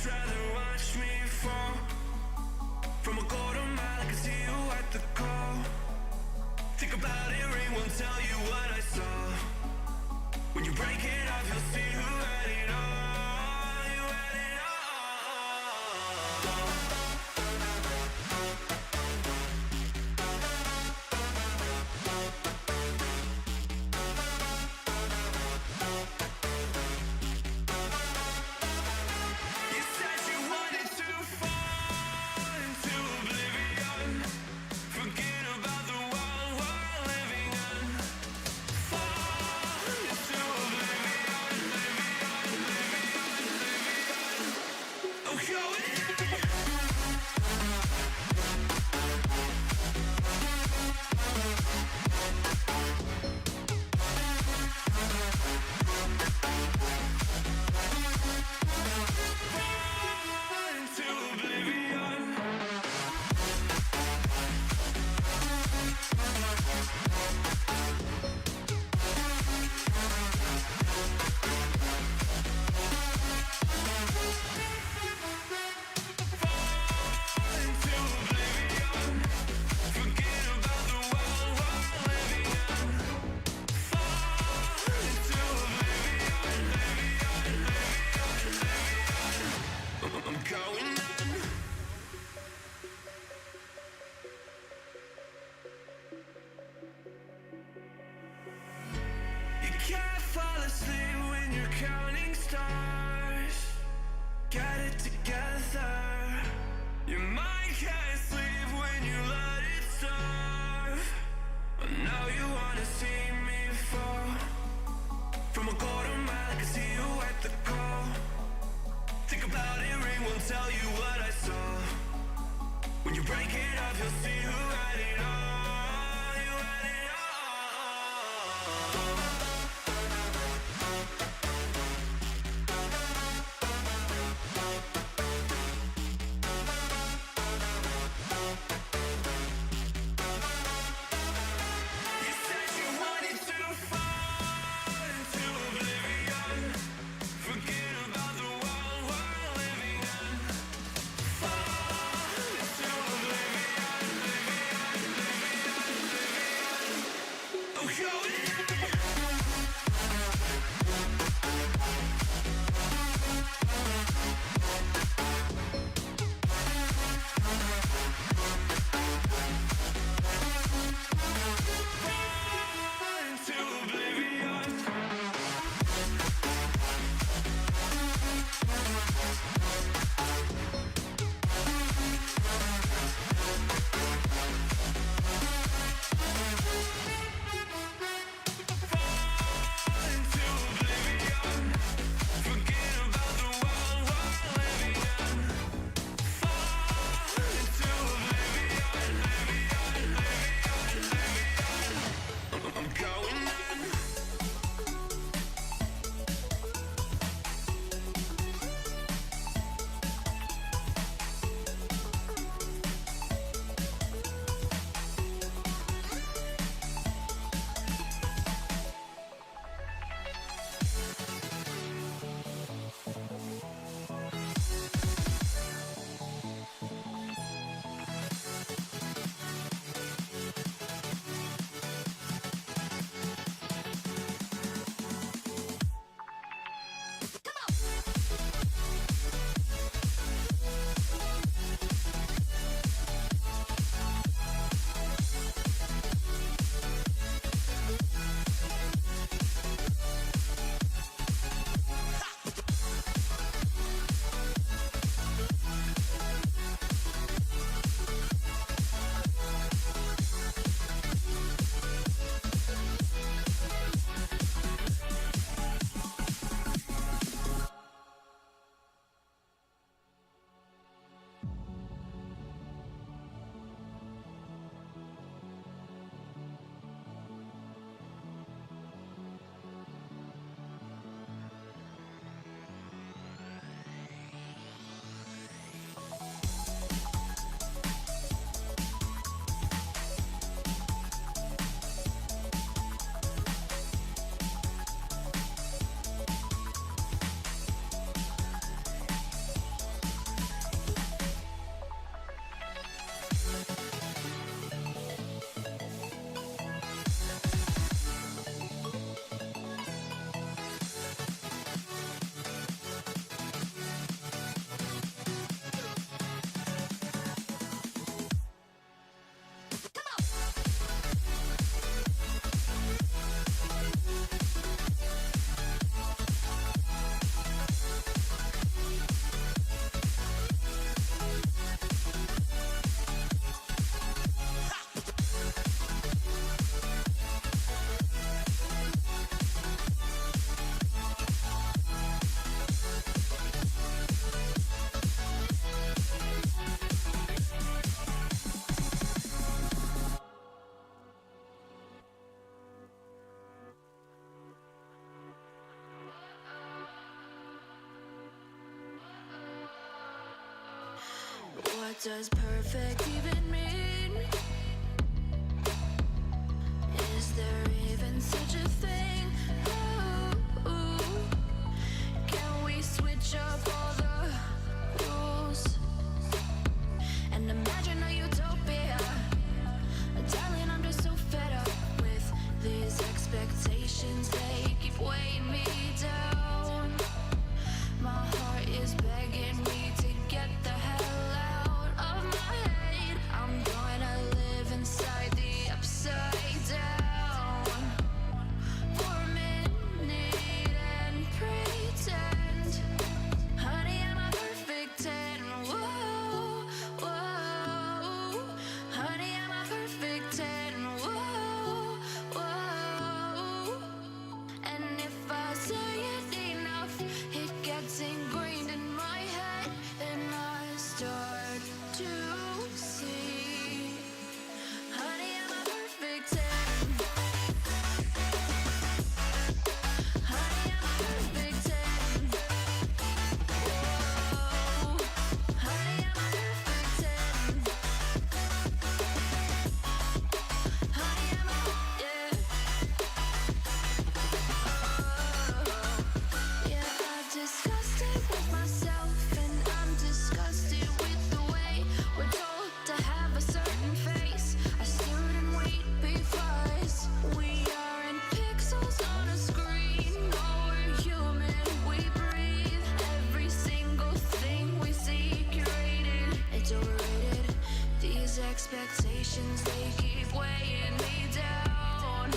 rather watch me fall from a golden mile. I can see you at the call. Think about it, ring won't tell you what I saw. When you break it off, you'll see who had it all. You had it all. You said you wanted to fall into oblivion. Forget about the world we're living in. Fall into oblivion, oh, going into oblivion. Into oblivion. Forget about the world we're living in. Fall into oblivion, I'm going on. You can't fall asleep when you're counting stars. Get it together. Your mind can't sleep when you let it starve. I know you wanna see me fall from a golden mile. I can see you at the call. Think about it, ring won't tell you what I saw. When you break it off, you'll see who had it all. You had it all. You said you wanted to fall into oblivion. Forget about the world we're living in. Fall into oblivion, oh, going into oblivion. does perfect even mean? Is there even such a thing? Ooh, can we switch up all the rules and imagine a utopia? Darling, I'm just so fed up with these expectations. They keep weighing me down. My heart is begging me to get the hell out of my head. I'm gonna live inside the upside down for a minute and pretend, honey, I'm a perfect 10. Whoa, whoa, honey, I'm a perfect 10. Whoa, whoa, and if I say it enough, it gets ingrained in my head, and I start to see, honey, I'm a perfect 10. Honey, I'm a perfect 10. Whoa, honey, I'm a perfect 10. Honey, I'm a, yeah. Yeah, I've discussed it with myself, and I'm disgusted with the way we're told to have a certain face, a certain weight, because we aren't pixels on a screen. No, we're human, we breathe. Every single thing we see curated, it's overrated. These expectations, they keep weighing me down.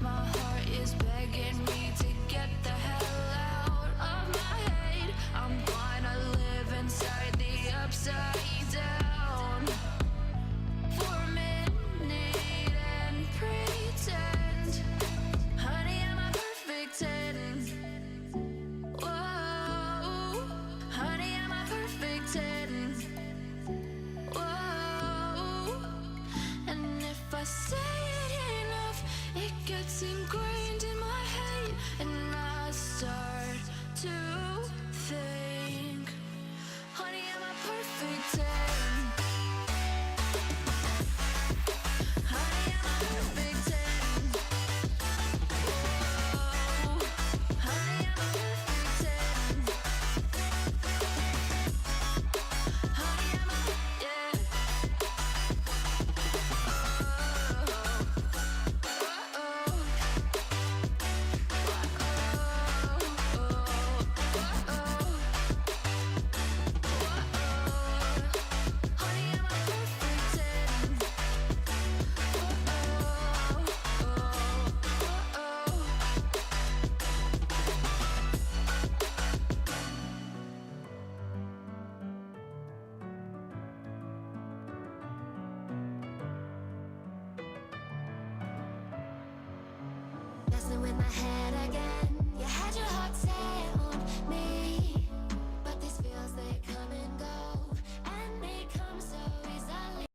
My heart is begging me to get the hell out of my head. I'm gonna live inside the upside down for a minute and pretend, honey, I'm a perfect 10. Whoa, honey, I'm a perfect 10. Whoa, and if I say it enough, it gets ingrained in my head, and I start to think, honey, I'm a perfect 10. Honey, I'm a perfect 10. Whoa, honey, I'm a perfect 10. Honey, I'm a, yeah. Messing with my head again. You had your heart set on me, but these feels, they come and go, and they come so easily.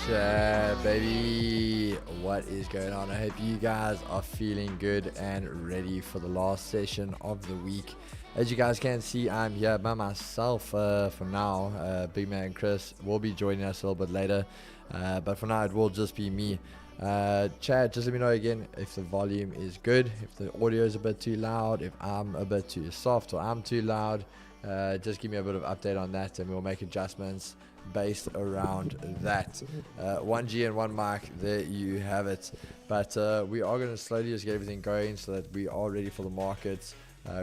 Yeah, baby, what is going on? I hope you guys are feeling good and ready for the last session of the week. As you guys can see, I'm here by myself for now. Big man Chris will be joining us a little bit later, but for now it will just be me. Chad, just let me know again if the volume is good, if the audio is a bit too loud, if I'm a bit too soft or I'm too loud. Just give me a bit of update on that, and we'll make adjustments based around that. 1G and 1 mic, there you have it. But we are going to slowly just get everything going so that we are ready for the markets.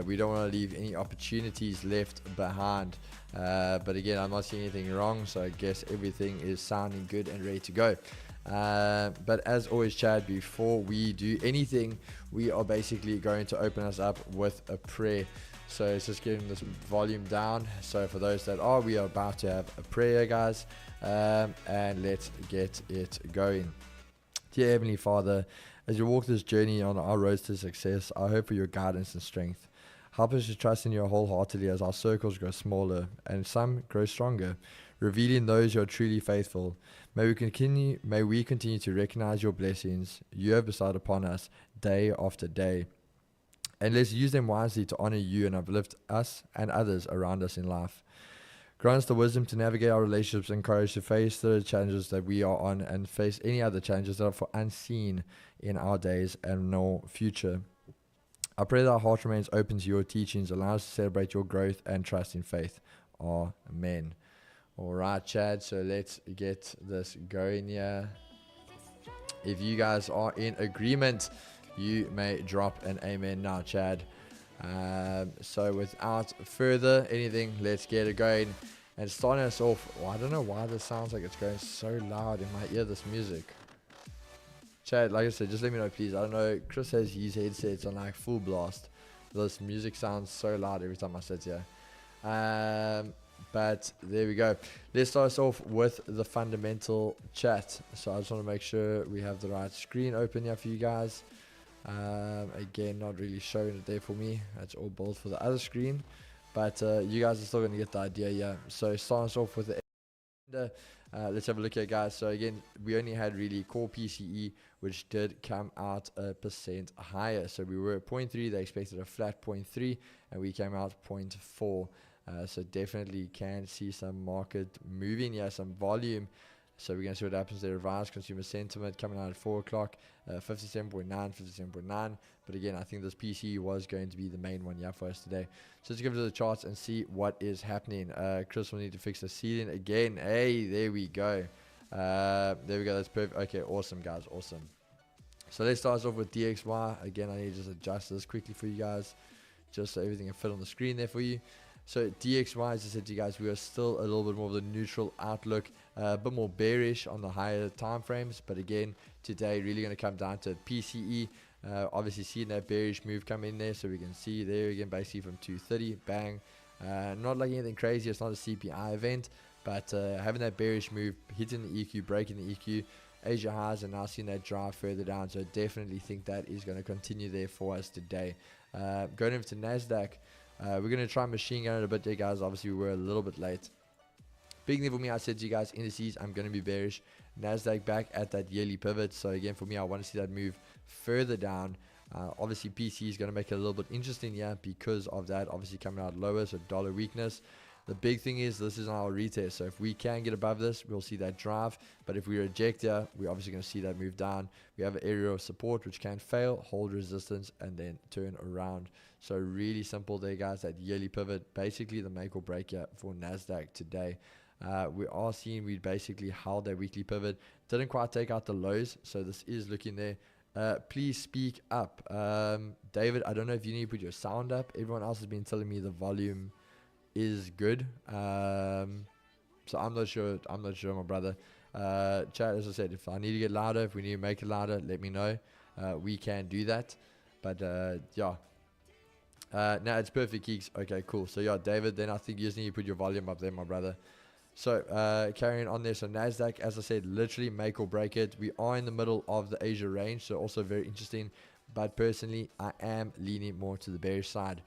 We don't want to leave any opportunities left behind. But again, I'm not seeing anything wrong, so I guess everything is sounding good and ready to go. But as always, Chad, before we do anything, we are basically going to open us up with a prayer. So it's just getting this volume down. So for those that are, we are about to have a prayer, guys, and let's get it going. Dear Heavenly Father, as you walk this journey on our road to success, I hope for your guidance and strength. Help us to trust in you wholeheartedly as our circles grow smaller and some grow stronger, revealing those who are truly faithful. May we continue to recognize your blessings you have bestowed upon us day after day. And let's use them wisely to honor you and uplift us and others around us in life. Grant us the wisdom to navigate our relationships and courage to face the challenges that we are on and face any other challenges that are for unseen in our days and no future. I pray that our heart remains open to your teachings, allow us to celebrate your growth and trust in faith. Amen. All right, Chad, so let's get this going here. If you guys are in agreement, you may drop an amen now, Chad. So without further anything, let's get it going. And starting us off, I don't know why this sounds like it's going so loud in my ear, this music. Chad, like I said, just let me know, please. I don't know, Chris has his headsets on like full blast. This music sounds so loud every time I sit here. But there we go. Let's start us off with the fundamental chat. So I just want to make sure we have the right screen open here for you guys. Again, not really showing it there for me. That's all built for the other screen. But you guys are still going to get the idea here. So starting us off with the let's have a look here, guys. So again, we only had really core PCE, which did come out a % higher. So we were at 0.3, they expected a flat 0.3, and we came out 0.4. So definitely can see some market moving here, some volume. So we're going to see what happens there. Revised consumer sentiment coming out at 4 o'clock, 57.9, 57.9. But again, I think this PCE was going to be the main one here for us today. So let's go to the charts and see what is happening. Chris will need to fix the ceiling again. Hey, there we go. There we go. That's perfect. Okay, awesome, guys. Awesome. So let's start off with DXY. Again, I need to just adjust this quickly for you guys, just so everything can fit on the screen there for you. So DXY, as I said to you guys, we are still a little bit more of the neutral outlook, a bit more bearish on the higher time frames. But again, today really going to come down to PCE. Obviously seeing that bearish move come in there, so we can see there again basically from 230, bang. Not like anything crazy, it's not a CPI event, but having that bearish move, hitting the EQ, breaking the EQ, Asia highs, and now seeing that drive further down. So I definitely think that is going to continue there for us today. Going over to NASDAQ. We're going to try machine gun it a bit there, guys. Obviously, we were a little bit late. Big thing for me, I said to you guys, indices, I'm going to be bearish. NASDAQ back at that yearly pivot. So again, for me, I want to see that move further down. Obviously, PC is going to make it a little bit interesting here because of that. Obviously, coming out lower, so dollar weakness. The big thing is this is our retest. So if we can get above this, we'll see that drive. But if we reject here, we're obviously going to see that move down. We have an area of support which can fail, hold resistance, and then turn around. So really simple there, guys. That yearly pivot, basically the make or break here for NASDAQ today. We are seeing we basically held that weekly pivot. Didn't quite take out the lows, so this is looking there. Please speak up. David, I don't know if you need to put your sound up. Everyone else has been telling me the volume is good. So I'm not sure, my brother. Chat, as I said, if I need to get louder, if we need to make it louder, let me know. We can do that. But yeah. Now it's perfect, Keeks. Okay, cool. So yeah, David, then I think you just need to put your volume up there, my brother. So carrying on there, so NASDAQ, as I said, literally make or break it. We are in the middle of the Asia range, so also very interesting. But personally, I am leaning more to the bearish side.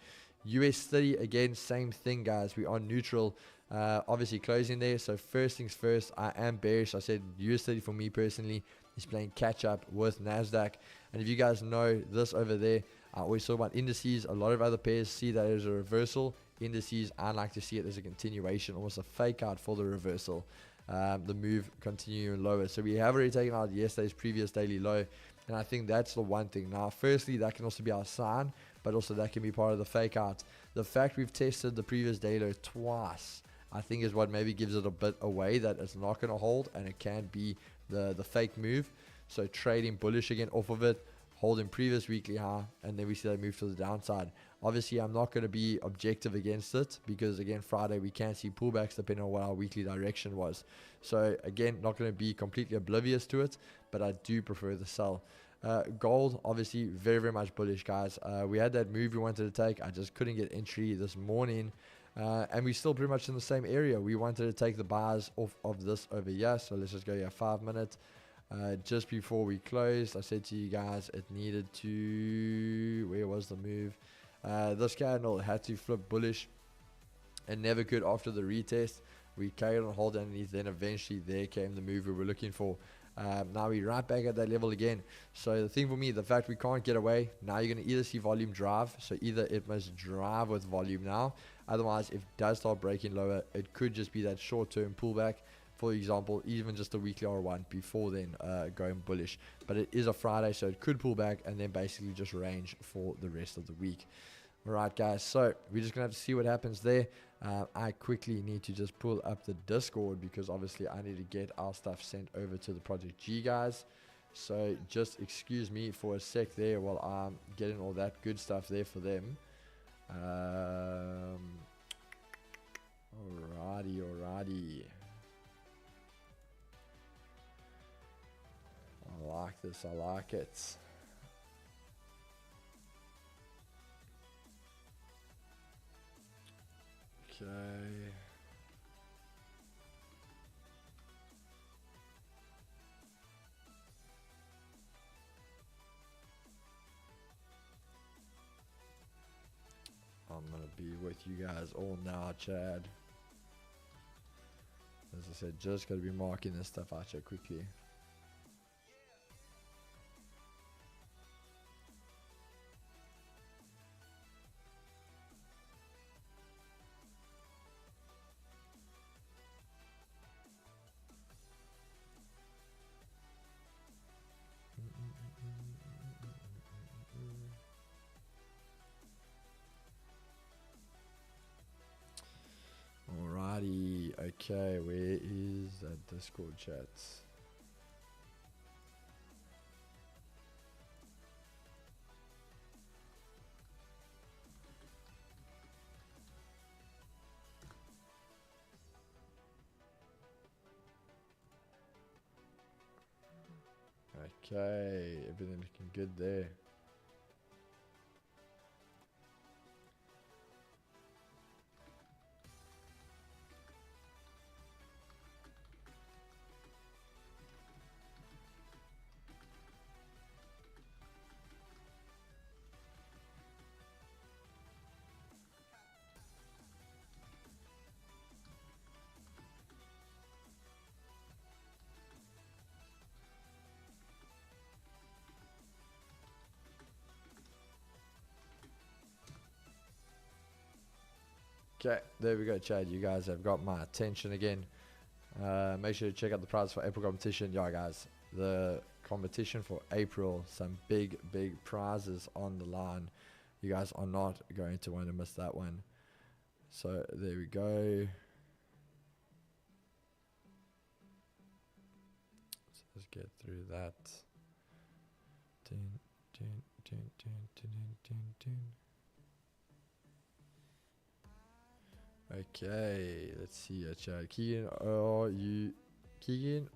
US 30, again, same thing, guys. We are neutral, obviously closing there. So first things first, I am bearish. I said US 30 for me personally is playing catch up with NASDAQ. And if you guys know this over there, I always talk about indices. A lot of other pairs see that as a reversal. Indices, I like to see it as a continuation, almost a fake out for the reversal. The move continuing lower. So we have already taken out yesterday's previous daily low. And I think that's the one thing. Now, firstly, that can also be our sign, but also that can be part of the fake out. The fact we've tested the previous day low twice, I think is what maybe gives it a bit away that it's not going to hold and it can be the fake move. So trading bullish again off of it, holding previous weekly high, and then we see that move to the downside. Obviously, I'm not going to be objective against it because, again, Friday we can see pullbacks depending on what our weekly direction was. So, again, not going to be completely oblivious to it, but I do prefer the sell. Gold, obviously, very, very much bullish, guys. We had that move we wanted to take. I just couldn't get entry this morning. And we're still pretty much in the same area. We wanted to take the buys off of this over here. So, let's just go here 5 minutes. Just before we closed, I said to you guys it needed to... Where was the move? This candle had to flip bullish and never could after the retest. We carried on holding underneath, then eventually there came the move we were looking for. Now we're right back at that level again. So the thing for me, the fact we can't get away, now you're going to either see volume drive, so either it must drive with volume now. Otherwise, if it does start breaking lower, it could just be that short-term pullback. For example, even just a weekly R1 before then going bullish. But it is a Friday, so it could pull back and then basically just range for the rest of the week. Alright guys, so we're just going to have to see what happens there. I quickly need to just pull up the Discord because obviously I need to get our stuff sent over to the Project G guys. So just excuse me for a sec there while I'm getting all that good stuff there for them. Alrighty. I like this, I like it. Okay. I'm gonna be with you guys all now, Chad. As I said, just gotta be marking this stuff out here quickly. Alrighty, okay, where is that Discord chat? Okay, everything looking good there. Okay, there we go, Chad. You guys have got my attention again. Make sure to check out the prize for April competition. Yeah, guys, the competition for April, some big prizes on the line. You guys are not going to want to miss that one. So there we go. Let's get through that. Okay, let's see. Keegan,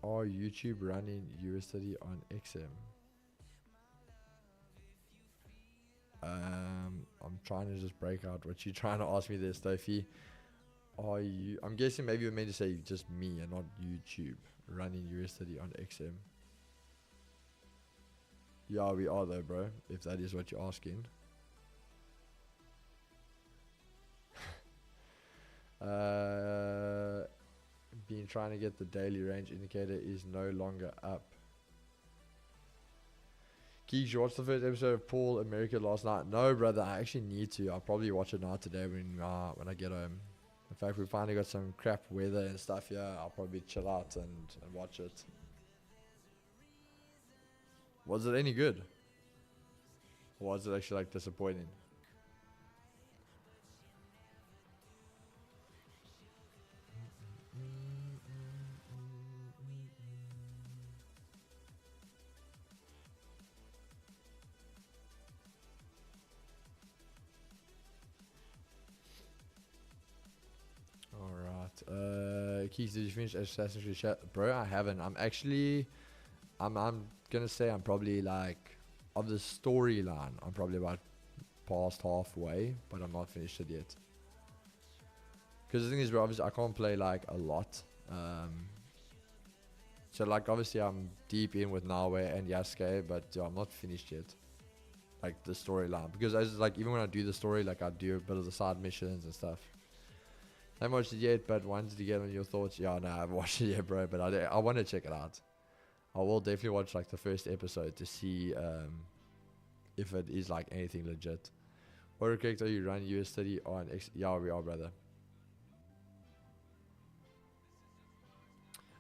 are YouTube running USD on XM? I'm trying to just break out what you're trying to ask me there, Stofy. Are you? I'm guessing maybe you meant to say just me and not YouTube running USD on XM. Yeah, we are though, bro. If that is what you're asking. Been trying to get the daily range indicator is no longer up. Keeks, you watched the first episode of Paul America last night? No, brother, I actually need to. I'll probably watch it now today when I get home. In fact, we finally got some crap weather and stuff here. I'll probably chill out and watch it. Was it any good? Or was it actually like disappointing? Keys, did you finish Assassin's Creed chat? Bro, I haven't. I'm gonna say I'm probably like, of the storyline, I'm probably about past halfway, but I'm not finished it yet. Because the thing is, bro, obviously I can't play like a lot. So like obviously I'm deep in with Nawe and Yasuke, but I'm not finished yet. Like the storyline, because I just, like, even when I do the story, like I do a bit of the side missions and stuff. I haven't watched it yet, but wanted to get on your thoughts. Yeah, no, I haven't watched it yet, bro, but I want to check it out. I will definitely watch like the first episode to see if it is like anything legit. Autocorrect, are you running US 30 on X? Yeah, we are, brother.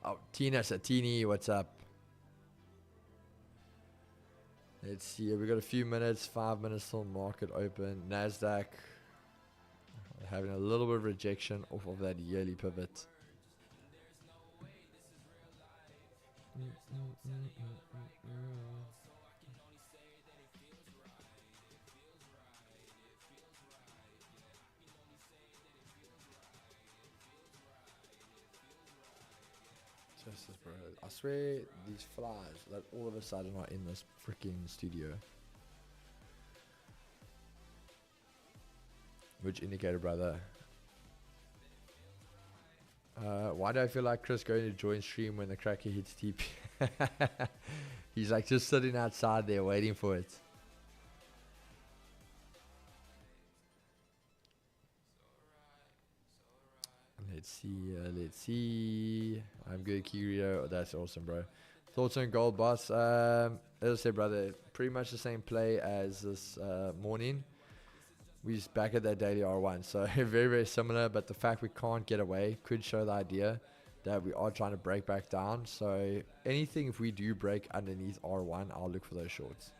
Oh, Tina Satini, what's up? Let's see. We got a few minutes. 5 minutes till market open. Nasdaq having a little bit of rejection off of that yearly pivot. Justice, bro. I swear these flies that all of a sudden are in this freaking studio. Which indicator, brother? Why do I feel like Chris going to join stream when the cracker hits TP? He's like just sitting outside there waiting for it. Let's see, let's see. I'm good, Kirio. Oh, that's awesome, bro. Thoughts on gold, boss? As I said, brother, pretty much the same play as this morning. We're just back at that daily R1, so very, very similar. But the fact we can't get away could show the idea that we are trying to break back down. So anything, if we do break underneath R1, I'll look for those shorts.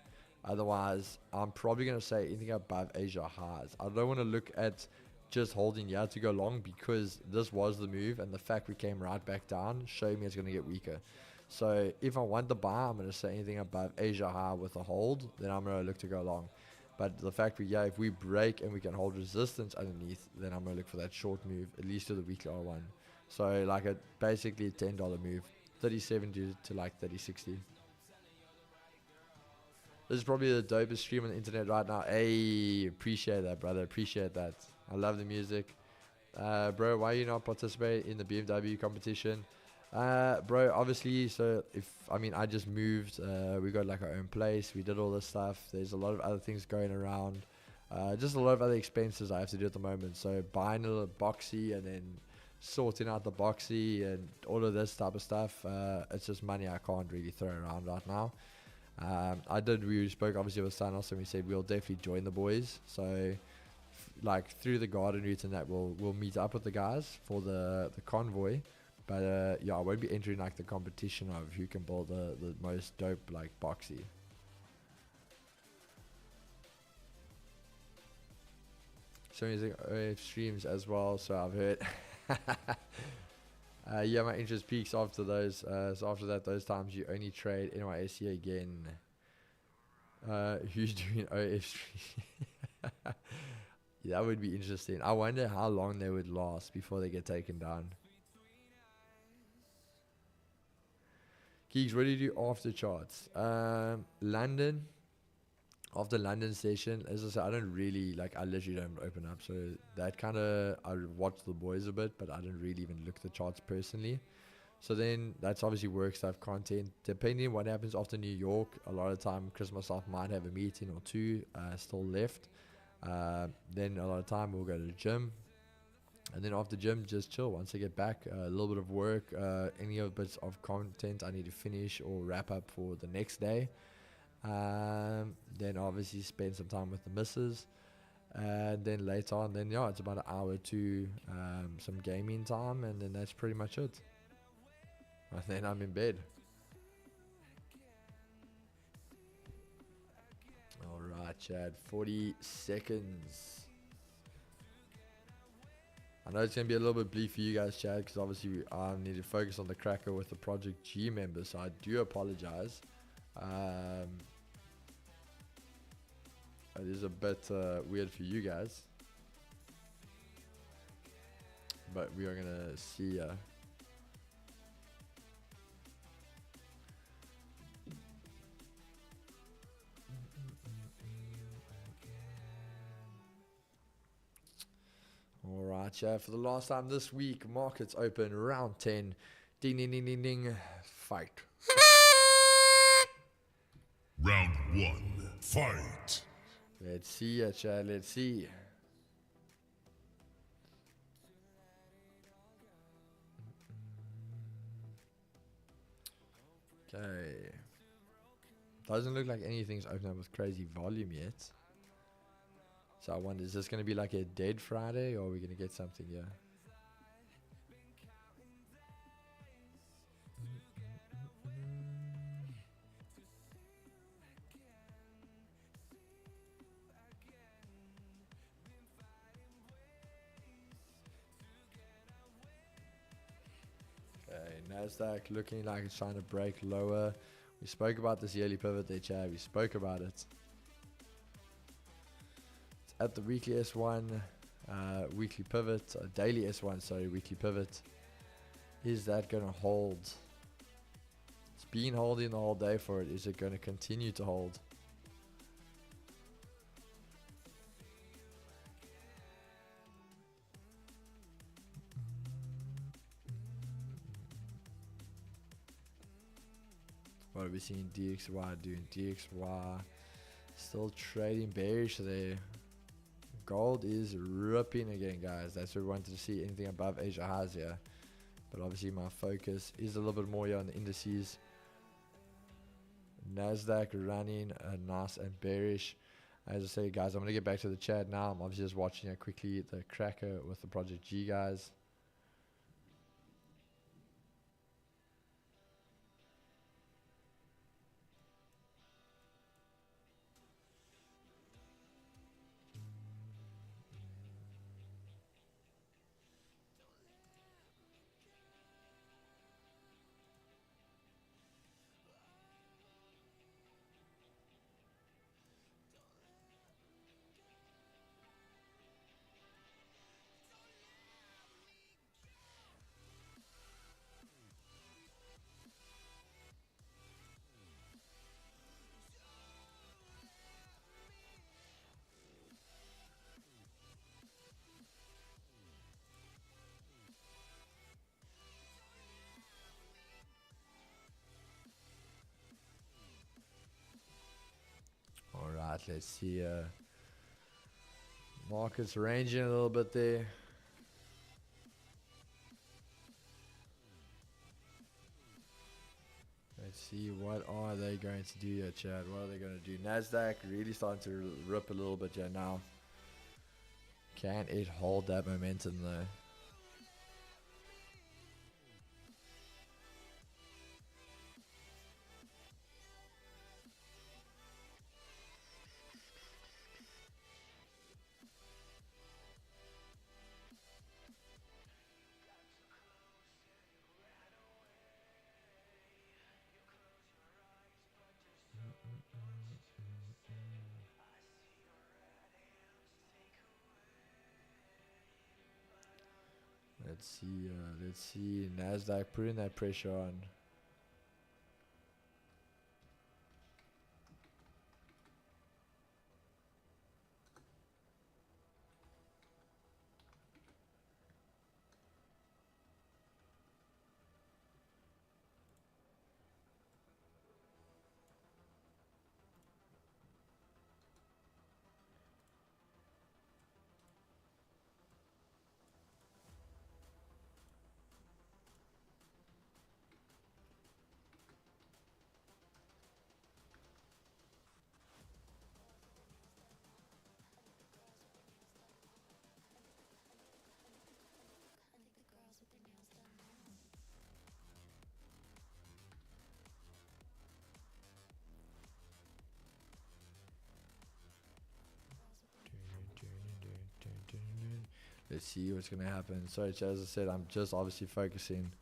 Otherwise, I'm probably going to say anything above Asia highs. I don't want to look at just holding here to go long, because this was the move, and the fact we came right back down showed me it's going to get weaker. So if I want the buy, I'm going to say anything above Asia high with a hold, then I'm going to look to go long. But the fact if we break and we can hold resistance underneath, then I'm going to look for that short move, at least to the weekly R1. So like basically a $10 move, 30.70 to like 30.60. This is probably the dopest stream on the internet right now. Hey, appreciate that, brother. Appreciate that. I love the music. Bro, why are you not participating in the BMW competition? Bro, obviously, so I just moved. We got like our own place. We did all this stuff. There's a lot of other things going around. Just a lot of other expenses I have to do at the moment. So buying a little boxy and then sorting out the boxy and all of this type of stuff. It's just money I can't really throw around right now. We spoke obviously with Sanos, and we said we'll definitely join the boys. So like through the garden route and that, we'll meet up with the guys for the convoy. But yeah, I won't be entering like the competition of who can build the most dope like boxy. So music OF streams as well, so I've heard. Yeah, my interest peaks after those. So after that, those times you only trade NYSE again. Who's doing OF stream? Yeah, that would be interesting. I wonder how long they would last before they get taken down. Geeks, what do you do after charts? London. After London session, as I said, I don't really I literally don't open up. So that kind of, I watch the boys a bit, but I don't really even look at the charts personally. So then that's obviously work stuff, content. Depending on what happens after New York, a lot of time Chris myself might have a meeting or two still left. Then a lot of time we'll go to the gym. And then after gym, just chill. Once I get back, a little bit of work, any other bits of content I need to finish or wrap up for the next day. Then obviously spend some time with the missus. And then later on, then yeah, it's about an hour to some gaming time. And then that's pretty much it. And then I'm in bed. Alright, Chad. 40 seconds. I know it's going to be a little bit bleak for you guys, Chad, because obviously I need to focus on the cracker with the Project G members, so I do apologize. It is a bit weird for you guys. But we are going to see... Alright, yeah, for the last time this week, markets open round 10. Ding, ding, ding, ding, ding. Fight. Round 1, fight. Let's see it, Chad, let's see. Okay. Doesn't look like anything's opened up with crazy volume yet. So I wonder, is this going to be like a dead Friday, or are we going to get something here? Okay, Nasdaq looking like it's trying to break lower. We spoke about this yearly pivot there, Chad. We spoke about it. It's at the weekly S1, weekly pivot, daily S1, sorry, weekly pivot. Is that going to hold? It's been holding the whole day for it. Is it going to continue to hold? What are we seeing DXY doing? DXY still trading bearish there. Gold is ripping again, guys. That's what we wanted to see. Anything above Asia highs here. But obviously my focus is a little bit more here on the indices. Nasdaq running nice and bearish. As I say, guys, I'm going to get back to the chat now. I'm obviously just watching quickly the cracker with the Project G guys. Alright, let's see. Markets ranging a little bit there. Let's see, what are they going to do here, Chad? What are they going to do? Nasdaq really starting to rip a little bit here now. Can it hold that momentum though? Let's see Nasdaq putting that pressure on. Let's see what's gonna happen. Sorry, as I said, I'm just obviously focusing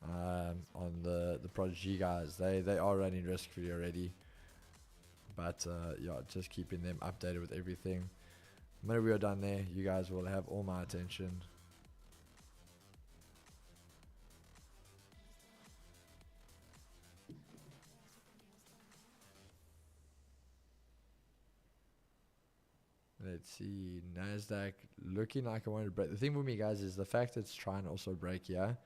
on the Prodigy guys. They are running risk-free already, but yeah, just keeping them updated with everything. The minute we are done there, you guys will have all my attention. Let's see, Nasdaq looking like I want to break. The thing with me, guys, is the fact that it's trying to also break here.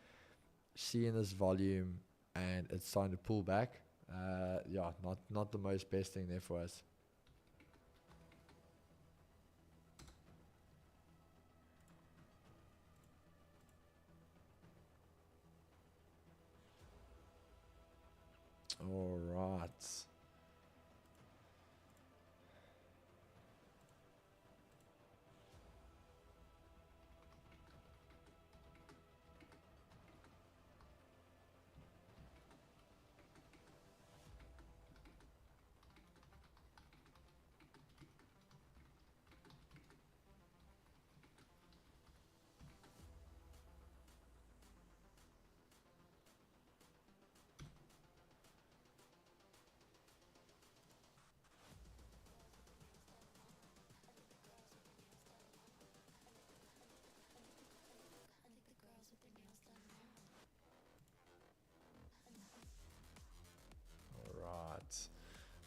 Seeing this volume and it's starting to pull back. Yeah, not the most best thing there for us. All right.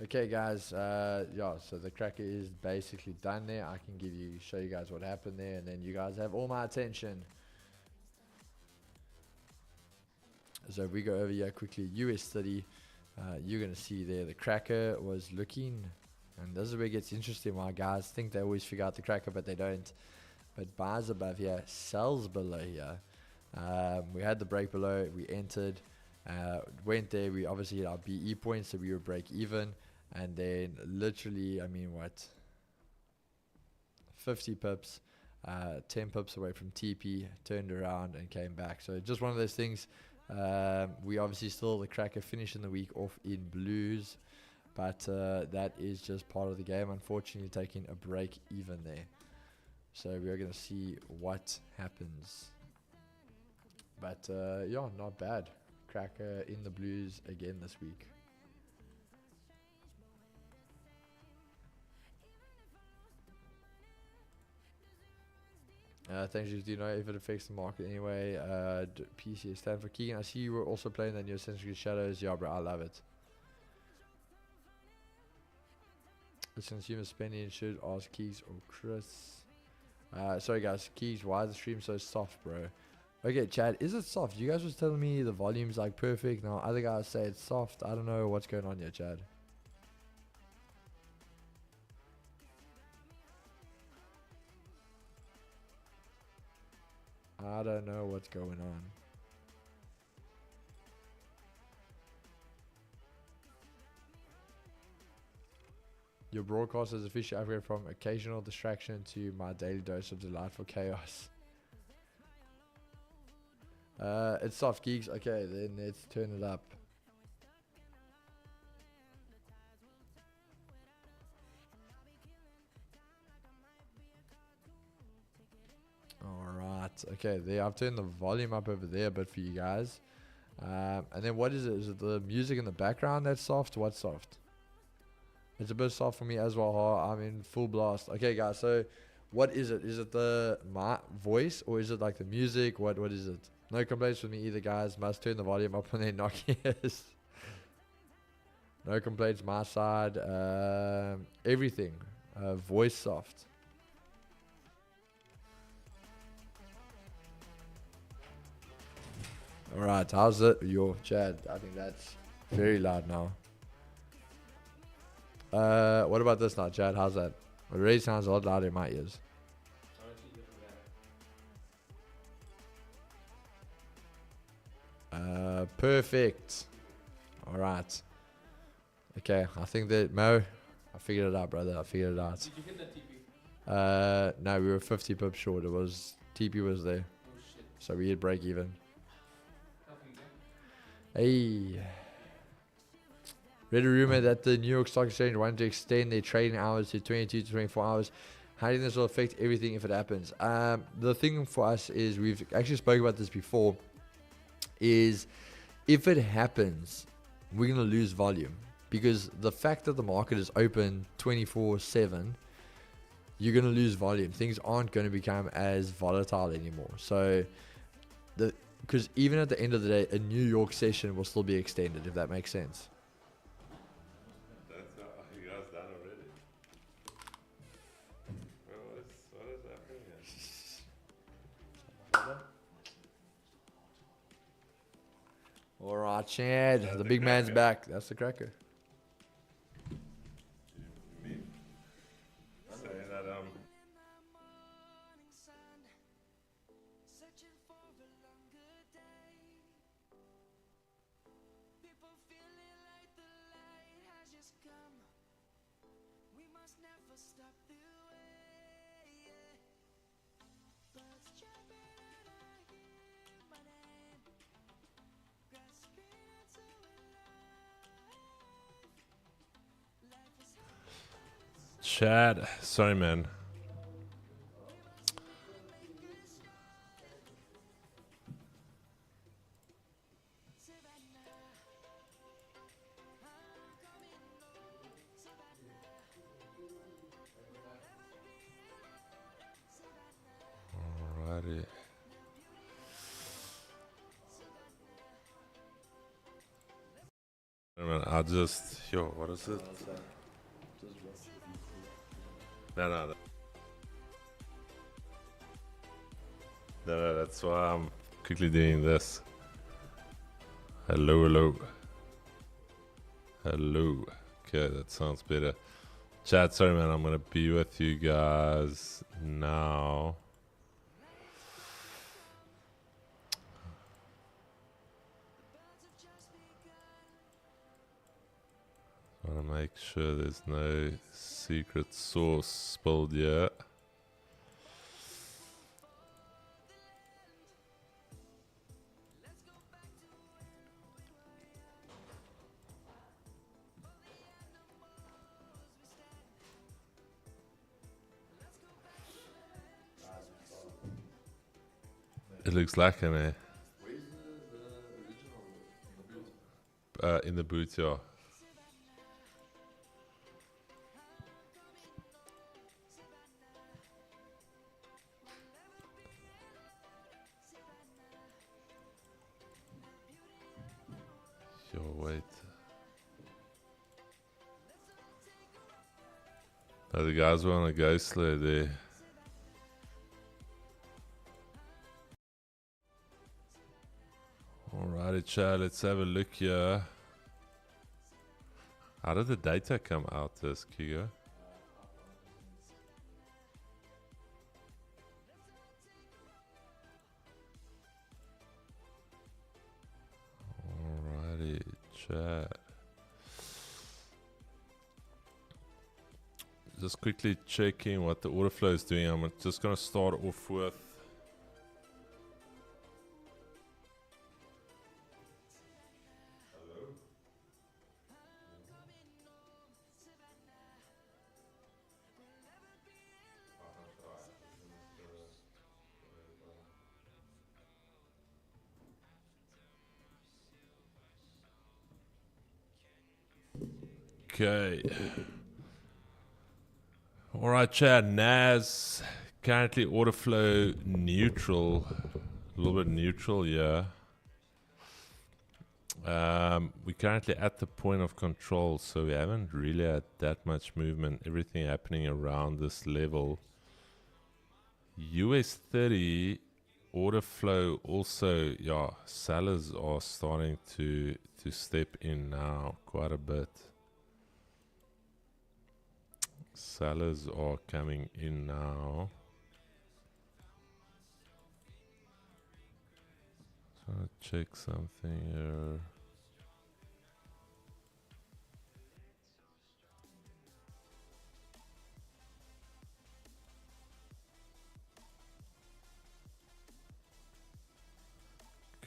Okay, guys. Yeah. So the cracker is basically done there. I can show you guys what happened there, and then you guys have all my attention. So if we go over here quickly, US study, you're gonna see there the cracker was looking, and this is where it gets interesting. Why guys think they always figure out the cracker, but they don't. But buys above here, sells below here. We had the break below, we entered, went there, we obviously hit our BE points, so we were break even, and then literally, I mean, what, 50 pips, 10 pips away from TP, turned around and came back. So just one of those things. We obviously still the cracker finishing the week off in blues, but that is just part of the game, unfortunately, taking a break even there. So we are going to see what happens. But yeah, not bad. Cracker in the blues again this week. Thanks, do you know if it affects the market anyway? PC stand for Keegan. I see you were also playing the new Assassin's Creed Shadows. Yeah, bro, I love it. The consumer spending should ask Keys or Chris. Sorry guys, Keys, why is the stream so soft, bro? Okay, Chad, is it soft? You guys was telling me the volume's like perfect. Now other guys say it's soft. I don't know what's going on here, Chad. I don't know what's going on. Your broadcast has officially upgraded from occasional distraction to my daily dose of delightful chaos. It's soft, geeks. Okay, then let's turn it up. Alright, okay, there I've turned the volume up over there a bit for you guys. And then what is it? Is it the music in the background that's soft? What's soft? It's a bit soft for me as well. I'm in full blast. Okay, guys, so what is it? Is it my voice or is it like the music? What is it? No complaints with me either, guys. Must turn the volume up when they're knocking us. No complaints my side. Everything. Voice soft. Alright, how's it? Yo, Chad, I think that's very loud now. What about this now, Chad? How's that? It really sounds a lot louder in my ears. Perfect. Alright. Okay, I think that Mo, I figured it out, brother. I figured it out. Did you hit that TP? No, we were 50 pips short. It was TP was there. Oh shit. So we hit break even. How can you Hey. Read a rumor that the New York Stock Exchange wanted to extend their trading hours to 22 to 24 hours. How do you think this will affect everything if it happens? The thing for us is, we've actually spoken about this before, is if it happens, we're going to lose volume. Because the fact that the market is open 24/7, you're going to lose volume. Things aren't going to become as volatile anymore. So, because even at the end of the day, a New York session will still be extended, if that makes sense. You guys done already? What is happening here? Alright, Chad. That's The the big man's cracker. back. That's the cracker. Me? Saying that Chad, sorry man. Alrighty. I just, yo, what is it? No, that's why I'm quickly doing this. Hello. Okay, that sounds better. Chat, sorry man, I'm gonna be with you guys now. I wanna make sure there's no secret sauce spilled yet. It looks like an Where's the original in the boot, yeah. Yo, wait. Oh, the guys were on a ghost sled there. Alrighty, chat, let's have a look here. How did the data come out this, Kigo? Alrighty, chat. Just quickly checking what the order flow is doing. I'm just going to start off with okay. Alright, Chad. NAS currently order flow neutral. A little bit neutral, yeah. We're currently at the point of control, so we haven't really had that much movement. Everything happening around this level. US 30 order flow also, yeah, sellers are starting to step in now quite a bit. Sellers are coming in now. Trying to check something here.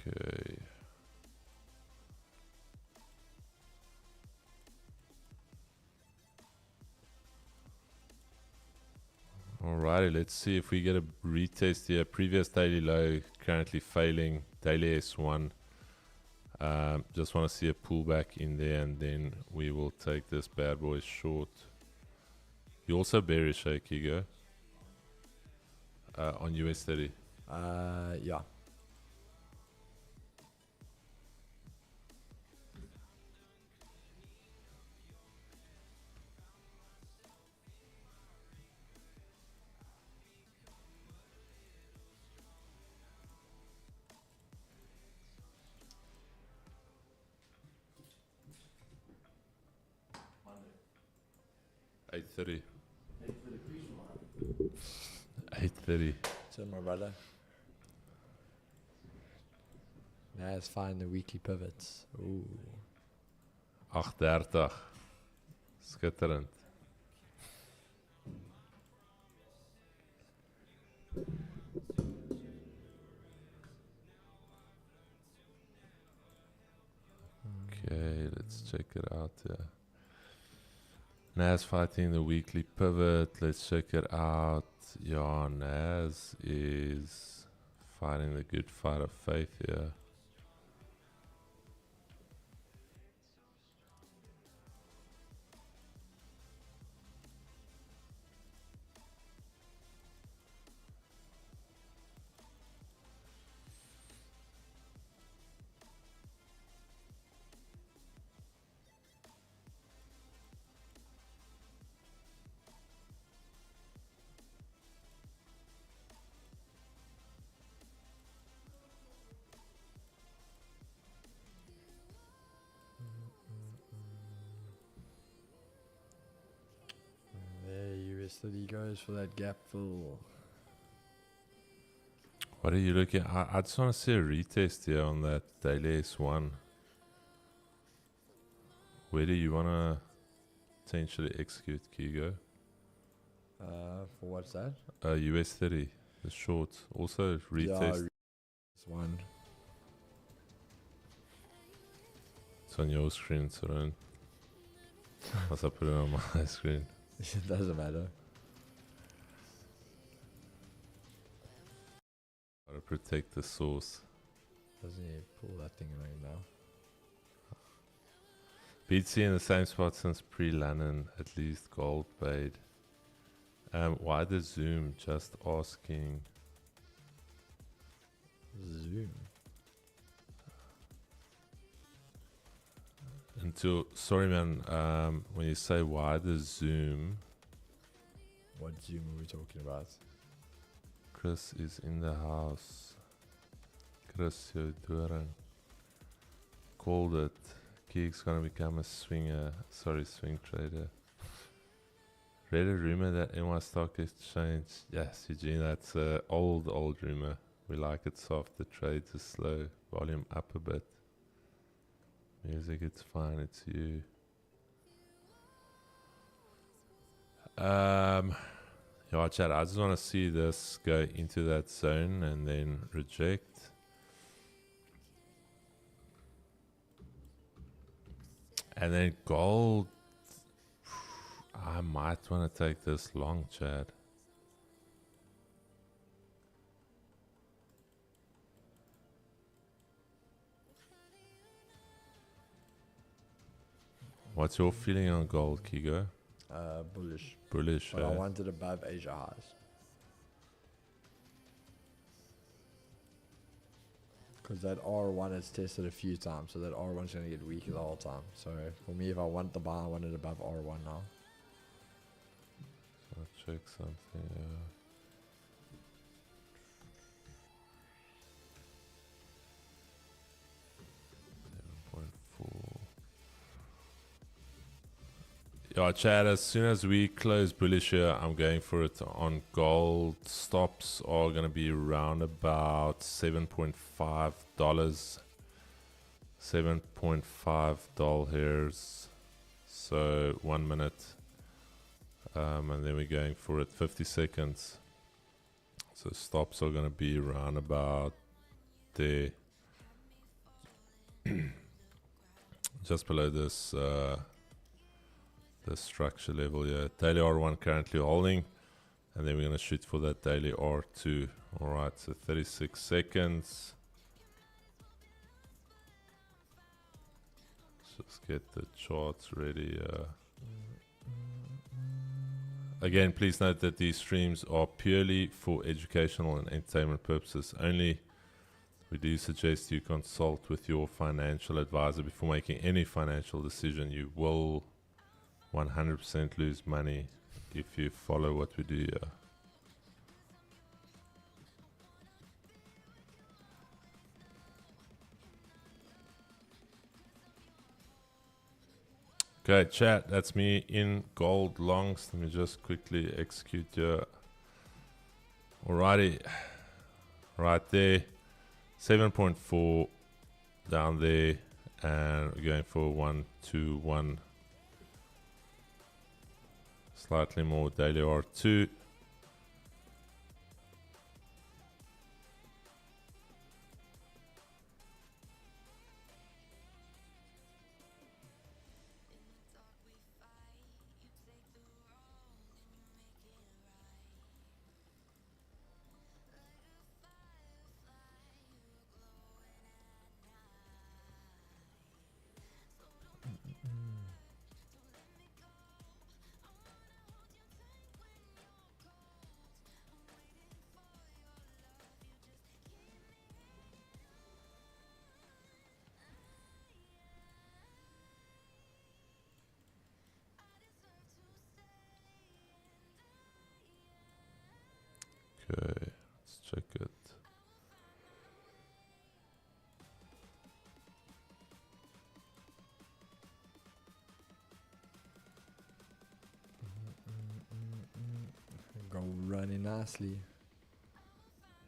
Okay. Alrighty, let's see if we get a retest here. Previous daily low, currently failing. Daily S1. Just want to see a pullback in there, and then we will take this bad boy short. You also bearish, Kigo? On US 30. Yeah. $8.30. 8.30. So my brother. Let's find the weekly pivots. Ooh. 8.30. Skitterend. Okay, let's check it out here. Nas fighting the weekly pivot. Let's check it out. Yeah, Nas is fighting the good fight of faith here. Steady goes for that gap fill. What are you looking? I just want to see a retest here on that daily S1. Where do you want to potentially execute, Kigo? For what's that? US 30, the short. Also retest. This one. It's on your screen, so don't. Must I put it on my screen? It doesn't matter. Gotta protect the source. Doesn't he pull that thing right now? BTC in the same spot since pre-Lannon, at least gold paid. Why the zoom? Just asking. Zoom. Until sorry man, when you say why the zoom, What zoom are we talking about? Chris is in the house. Chris Jodoring called it. Geek's gonna become a swing trader. Read a rumor that NY Stock Exchange. Yes, Eugene, that's an old rumor. We like it soft, the trades are slow, volume up a bit. Music, it's fine, it's you. Yeah, chat, I just want to see this go into that zone and then reject. And then gold, I might want to take this long, chat. What's your feeling on gold, Kigo? Bullish. Bullish, But I eh? want it above Asia highs. Because that R1 has tested a few times, so that R1 is going to get weaker the whole time. So for me, if I want the buy, I want it above R1 now. So I'll check something. 7.4. Yeah, Chad, as soon as we close bullish here, I'm going for it on gold. Stops are going to be around about $7.5. $7.5 hairs. So 1 minute. And then we're going for it 50 seconds. So stops are going to be around about there. Just below this the structure level here. Daily R1 currently holding, and then we're going to shoot for that daily R2. Alright, so 36 seconds. Let's just get the charts ready. Again, please note that these streams are purely for educational and entertainment purposes only. We do suggest you consult with your financial advisor before making any financial decision. You will 100% lose money if you follow what we do here. Okay, chat, that's me in gold longs. Let me just quickly execute here. Alrighty, right there, 7.4 down there, and we're going for 1, 2, 1. Slightly more daily R2. Okay, let's check it. Go running nicely.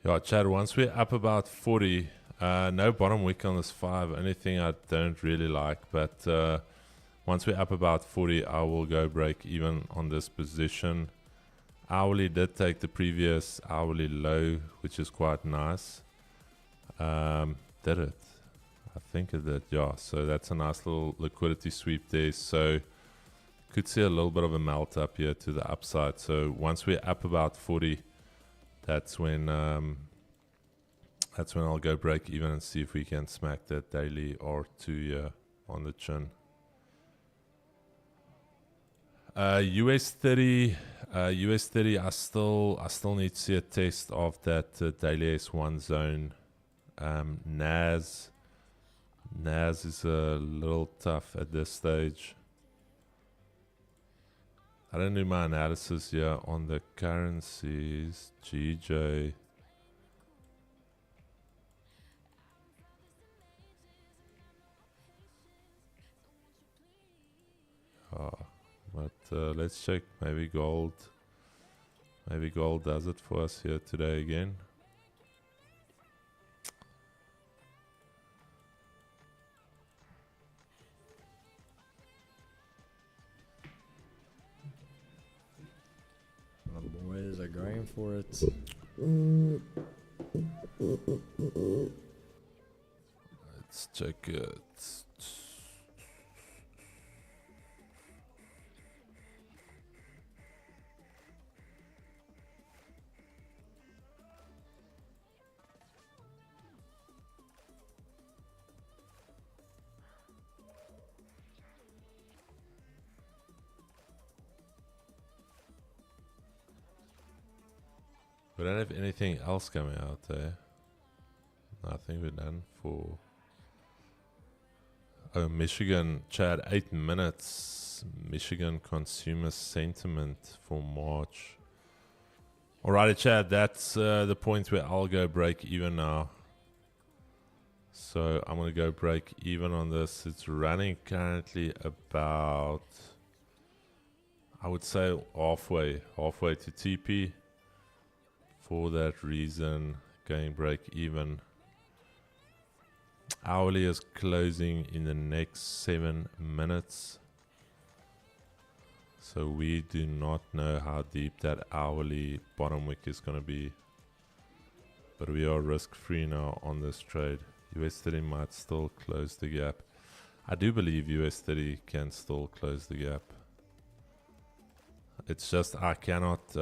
Yeah, Chad, once we're up about 40, no bottom wick on this 5. Only thing I don't really like, but once we're up about 40, I will go break even on this position. Hourly did take the previous hourly low, which is quite nice. Did it? I think it did, yeah. So that's a nice little liquidity sweep there. So could see a little bit of a melt up here to the upside. So once we're up about 40, that's when I'll go break even and see if we can smack that daily R2 here on the chin. US 30, I still need to see a test of that daily S1 zone. NAS is a little tough at this stage. I don't do my analysis here on the currencies. GJ. But let's check. Maybe gold does it for us here today again. The boys are going for it. Let's check it. We don't have anything else coming out there. I think we're done for... Oh, Michigan, Chad, 8 minutes. Michigan consumer sentiment for March. Alrighty, Chad, that's the point where I'll go break even now. So I'm going to go break even on this. It's running currently about, I would say, halfway to TP. For that reason, going break even. Hourly is closing in the next 7 minutes. So we do not know how deep that hourly bottom wick is going to be. But we are risk free now on this trade. US 30 might still close the gap. I do believe US 30 can still close the gap. It's just I cannot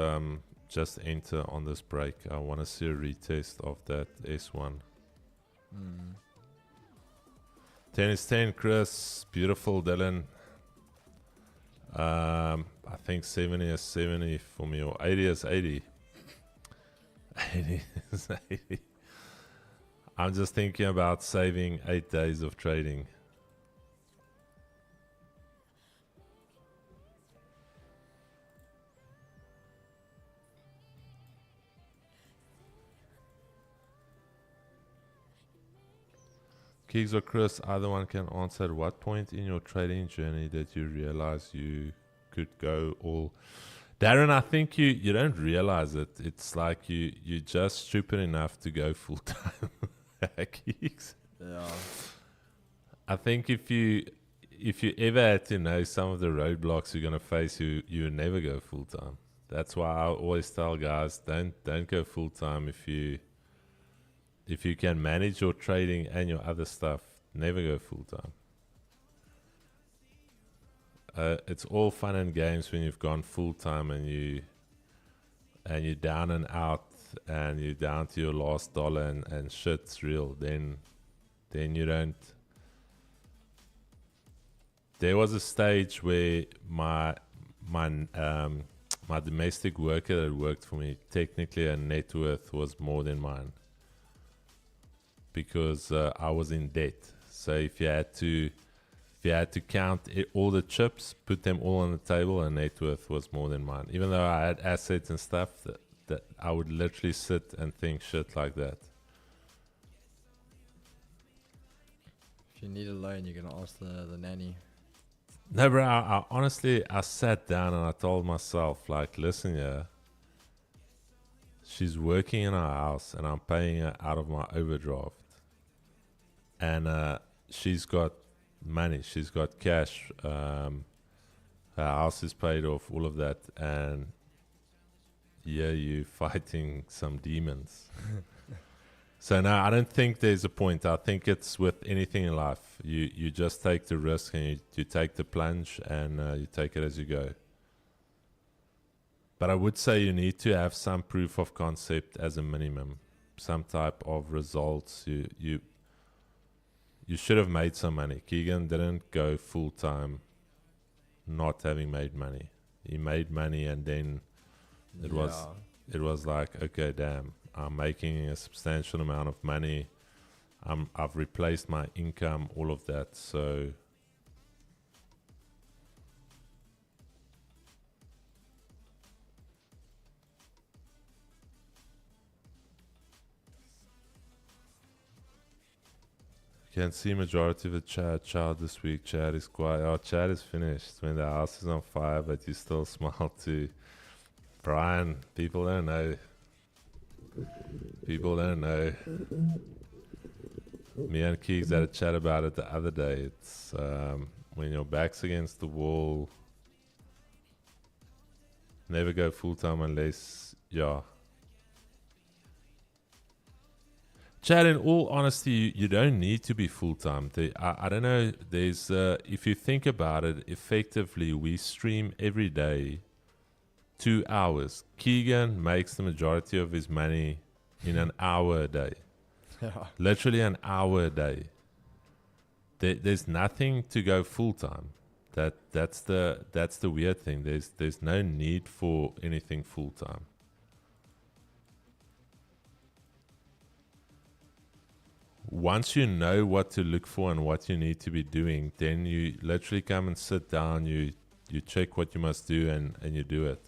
just enter on this break. I want to see a retest of that S1. 10 is 10, Chris. Beautiful, Dylan. I think 70 is 70 for me, or 80 is 80. 80 is 80. I'm just thinking about saving 8 days of trading. Keeks or Chris, either one can answer. At what point in your trading journey did you realize you could go all... Darren, I think you don't realize it. It's like you're just stupid enough to go full time. Keeks. Yeah. I think if you ever had to know some of the roadblocks you're gonna face, you would never go full time. That's why I always tell guys, don't go full time if you can manage your trading and your other stuff. Never go full time. It's all fun and games when you've gone full time and you're down and out and you're down to your last dollar and shit's real. Then you don't. There was a stage where my domestic worker that worked for me, technically her net worth was more than mine, because I was in debt. So if you had to count all the chips, put them all on the table, and net worth was more than mine. Even though I had assets and stuff, that I would literally sit and think shit like that. If you need a loan, you're gonna ask the nanny. No, bro. I honestly, I sat down and I told myself, like, listen, yeah, she's working in our house, and I'm paying her out of my overdraft, and she's got money, she's got cash. Her house is paid off, all of that, and yeah, you fighting some demons. So no, I don't think there's a point. I think it's with anything in life. You just take the risk, and you take the plunge, and you take it as you go. But I would say you need to have some proof of concept as a minimum, some type of results. You should have made some money. Keegan didn't go full time, not having made money. He made money, and then it was like, okay, damn, I'm making a substantial amount of money. I've replaced my income, all of that. So you can see majority of the chat this week. Chat is quiet. Oh, chat is finished when the house is on fire, but you still smile too. Brian, people don't know. People don't know. Me and Keegs had a chat about it the other day. It's when your back's against the wall, never go full time unless, yeah. Chad, in all honesty, you don't need to be full time. I don't know. There's if you think about it, effectively, we stream every day 2 hours. Keegan makes the majority of his money in an hour a day. Yeah. Literally an hour a day. There's nothing to go full time. That's the weird thing. There's no need for anything full time. Once you know what to look for and what you need to be doing, then you literally come and sit down, you check what you must do, and you do it.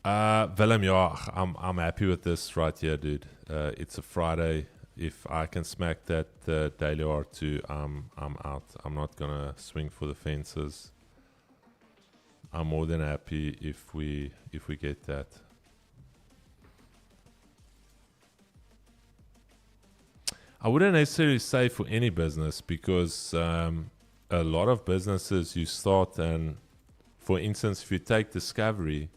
Willem, yeah, I'm happy with this right here, dude. It's a Friday. If I can smack that daily R2, I'm out. I'm not gonna swing for the fences. I'm more than happy if we get that. I wouldn't necessarily say for any business, because a lot of businesses you start, and for instance, if you take Discovery,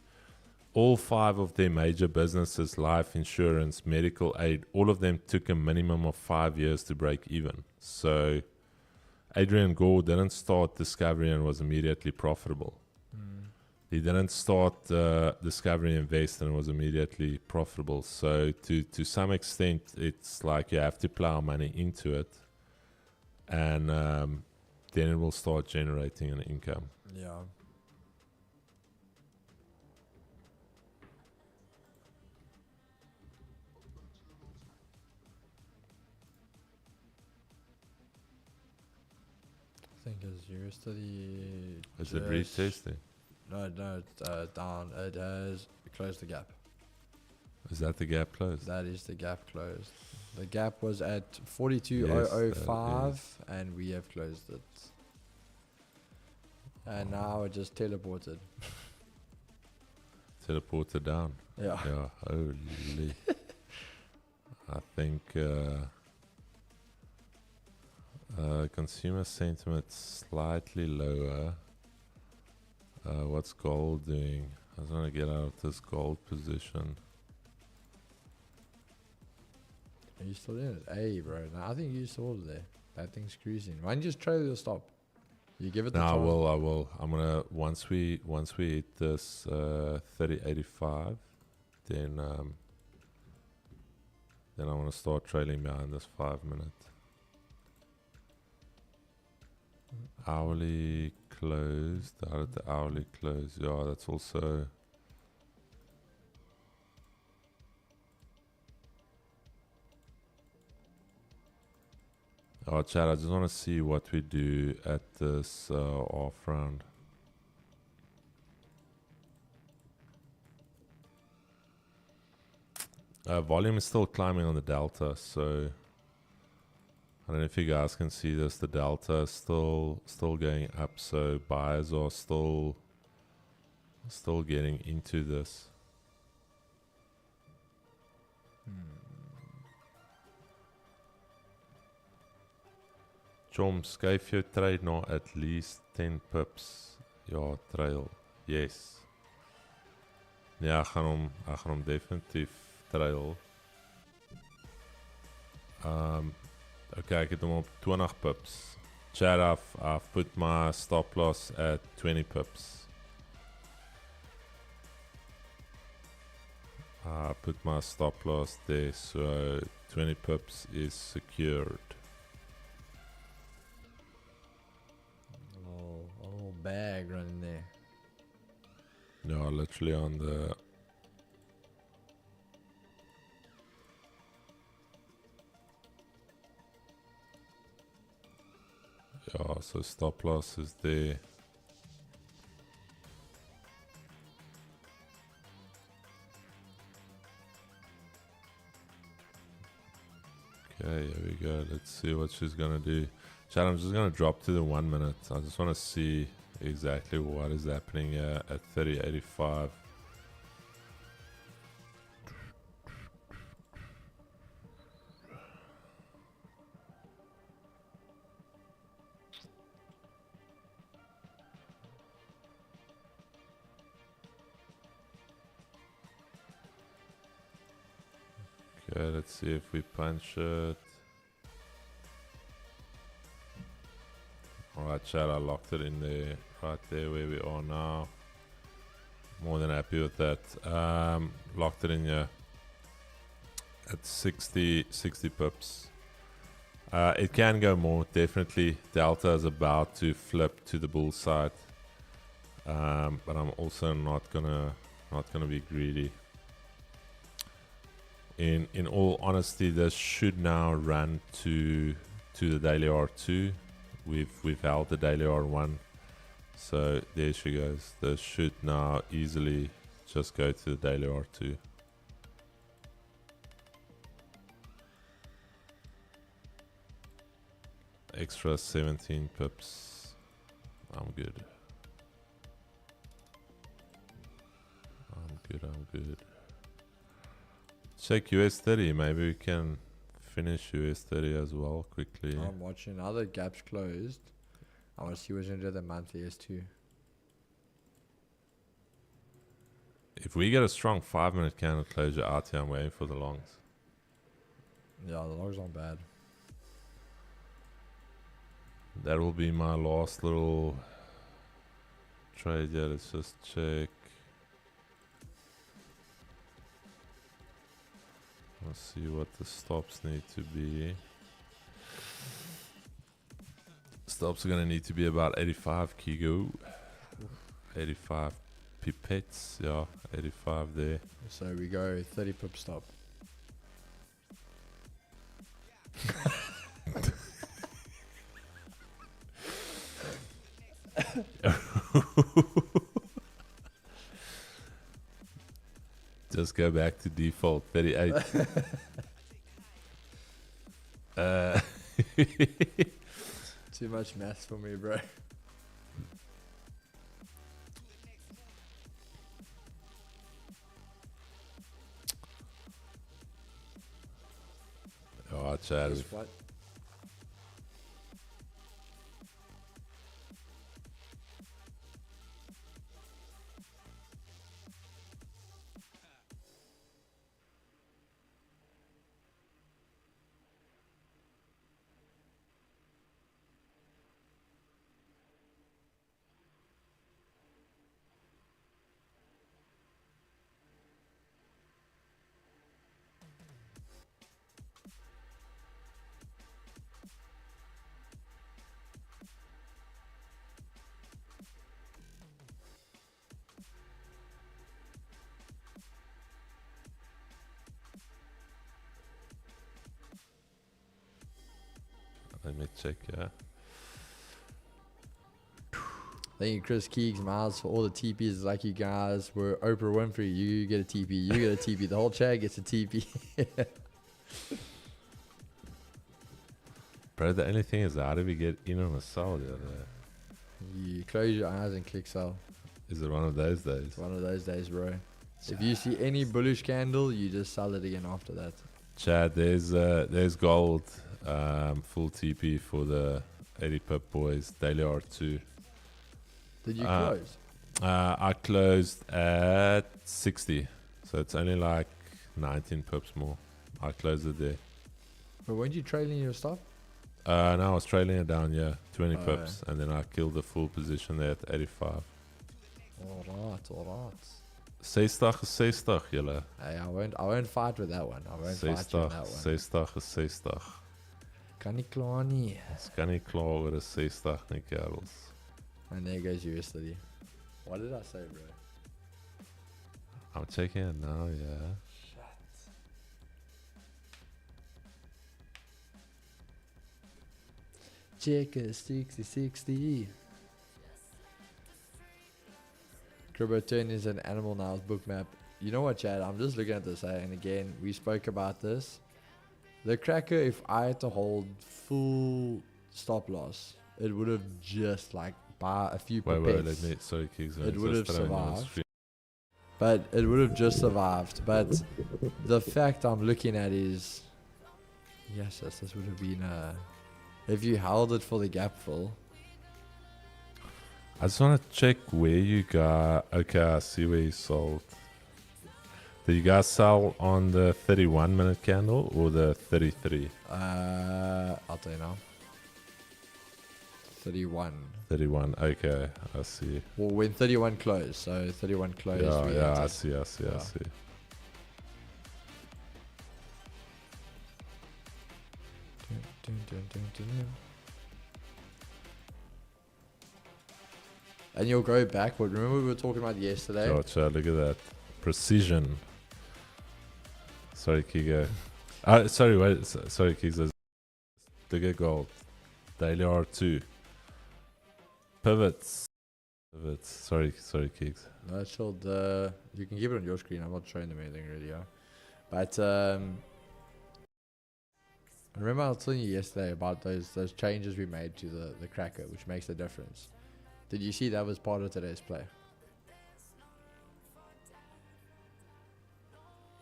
all 5 of their major businesses, life insurance, medical aid, all of them took a minimum of 5 years to break even. So Adrian Gore didn't start Discovery and was immediately profitable. He didn't start Discovery Invest and was immediately profitable. So to some extent, it's like you have to plow money into it, and then it will start generating an income. Yeah. I think it's used to the... Is it retesting? No, it's down. It has closed the gap. Is that the gap closed? That is the gap closed. The gap was at 42,005, and we have closed it. And now it just teleported. Teleported down. Yeah. Yeah, holy. I think consumer sentiment slightly lower. What's gold doing? I just want to get out of this gold position. Are you still in it? Hey, bro. No, I think you're still there. That thing's cruising. Why don't you just trail your stop? You give it the No, I time. will. I'm gonna once we hit this 3085, then I want to start trailing behind this 5 minute. Hourly closed. How did the hourly close? Yeah, that's also. Oh, Chad, I just want to see what we do at this off round. Volume is still climbing on the delta, so I don't know if you guys can see this. The delta is still going up, so buyers are still getting into this. Chom, skuif jou trade na at least 10 pips. Ja, trail. Yes. Nee, ek gaan hom definitief trail. Okay, ek het hom op 20 pips. Chat, I've put my stop loss at 20 pips. I put my stop loss there, so 20 pips is secured. A little bag running there. No, literally on the... Yeah, so stop loss is there. Okay, here we go. Let's see what she's gonna do. Chat, I'm just gonna drop to the 1 minute. I just wanna see exactly what is happening at 30.85. Okay, let's see if we punch it. Alright, chat, I locked it in there, right there where we are now. More than happy with that. Locked it in here at 60 pips. It can go more, definitely. Delta is about to flip to the bull side. But I'm also not gonna be greedy. In all honesty, this should now run to the daily R2. We've held the daily R1, so there she goes. This should now easily just go to the daily R2. Extra 17 pips. I'm good. I'm good. Check US30, maybe we can finish US30 as well quickly. I'm watching now the gaps closed. I want to see what's going to do the monthly S2. If we get a strong 5 minute candle closure out here, I'm waiting for the longs. Yeah, the logs aren't bad. That will be my last little trade. Yeah, let's just check. Let's see what the stops need to be. Stops are going to need to be about 85 Kigo. 85 pipettes. Yeah, 85 there. So we go 30 pip stop. Just go back to default 38. Too much maths for me, bro. Oh, Chad. What? Let me check, yeah. Thank you, Chris Keegs, Miles, for all the TPs. It's like you guys were Oprah Winfrey. You get a TP, you get a TP. The whole chat gets a TP. Bro, the only thing is, how do we get in on a sell the other day? You close your eyes and click sell. Is it one of those days? It's one of those days, bro. If you see any bullish candle, you just sell it again after that. Chad, there's gold, full TP for the 80 pip boys, daily R2. Did you close? I closed at 60, so it's only like 19 pips more. I closed it there. But weren't you trailing your stop? No, I was trailing it down, 20 Oh, pips, and then I killed the full position there at 85. Alright. 60 is 60, julle. Hey, I won't fight with that one. I won't fight you 60 on that one. 60 is 60. Kan nie klaar nie. Ons kan nie kla oor 'n 60 nie, kerels. And there goes your study. What did I say, bro? I'm checking it now, yeah. Check a 60-60. Cribbo turn is an animal now with book map. You know what, Chad? I'm just looking at this, and again, we spoke about this. The cracker, if I had to hold full stop loss, it would have just like by a few Wait, pipettes. let me, sorry, Kings. It would have survived. But it would have just survived. But the fact I'm looking at is, yes, this would have been if you held it for the gap fill. I just want to check where you got. Okay, I see where you sold. Did you guys sell on the 31-minute candle or the 33? I'll tell you now. 31. 31. Okay, I see. Well, when 31 closed, so 31 closed. we Yeah, I entered. see. Yeah. And you'll go backward. Remember we were talking about yesterday? Gotcha, look at that. Precision. Sorry, Kigo. Sorry, wait. Sorry, Kigo. Look at gold. Daily R2. Pivots. Sorry, Kigs. No, it's called, you can keep it on your screen. I'm not showing them anything really, yeah. But remember I was telling you yesterday about those changes we made to the cracker, which makes the difference. Did you see that was part of today's play?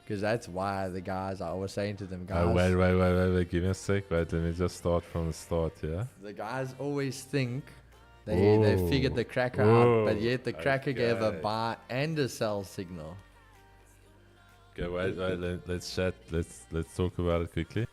Because that's why the guys, I was saying to them, guys. Oh, wait. Give me a sec. Wait, let me just start from the start, yeah? The guys always think they figured the cracker out, but yet the cracker gave a Okay. buy and a sell signal. Okay, wait. Let's chat. Let's talk about it quickly.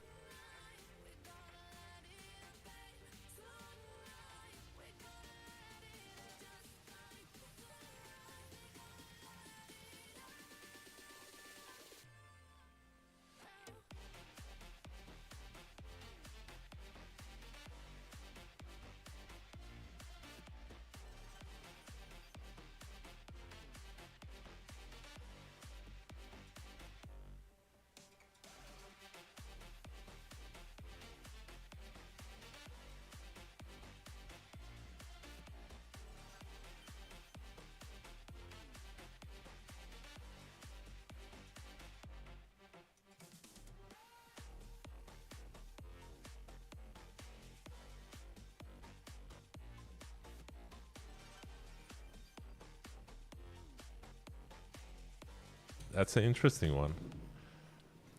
That's an interesting one.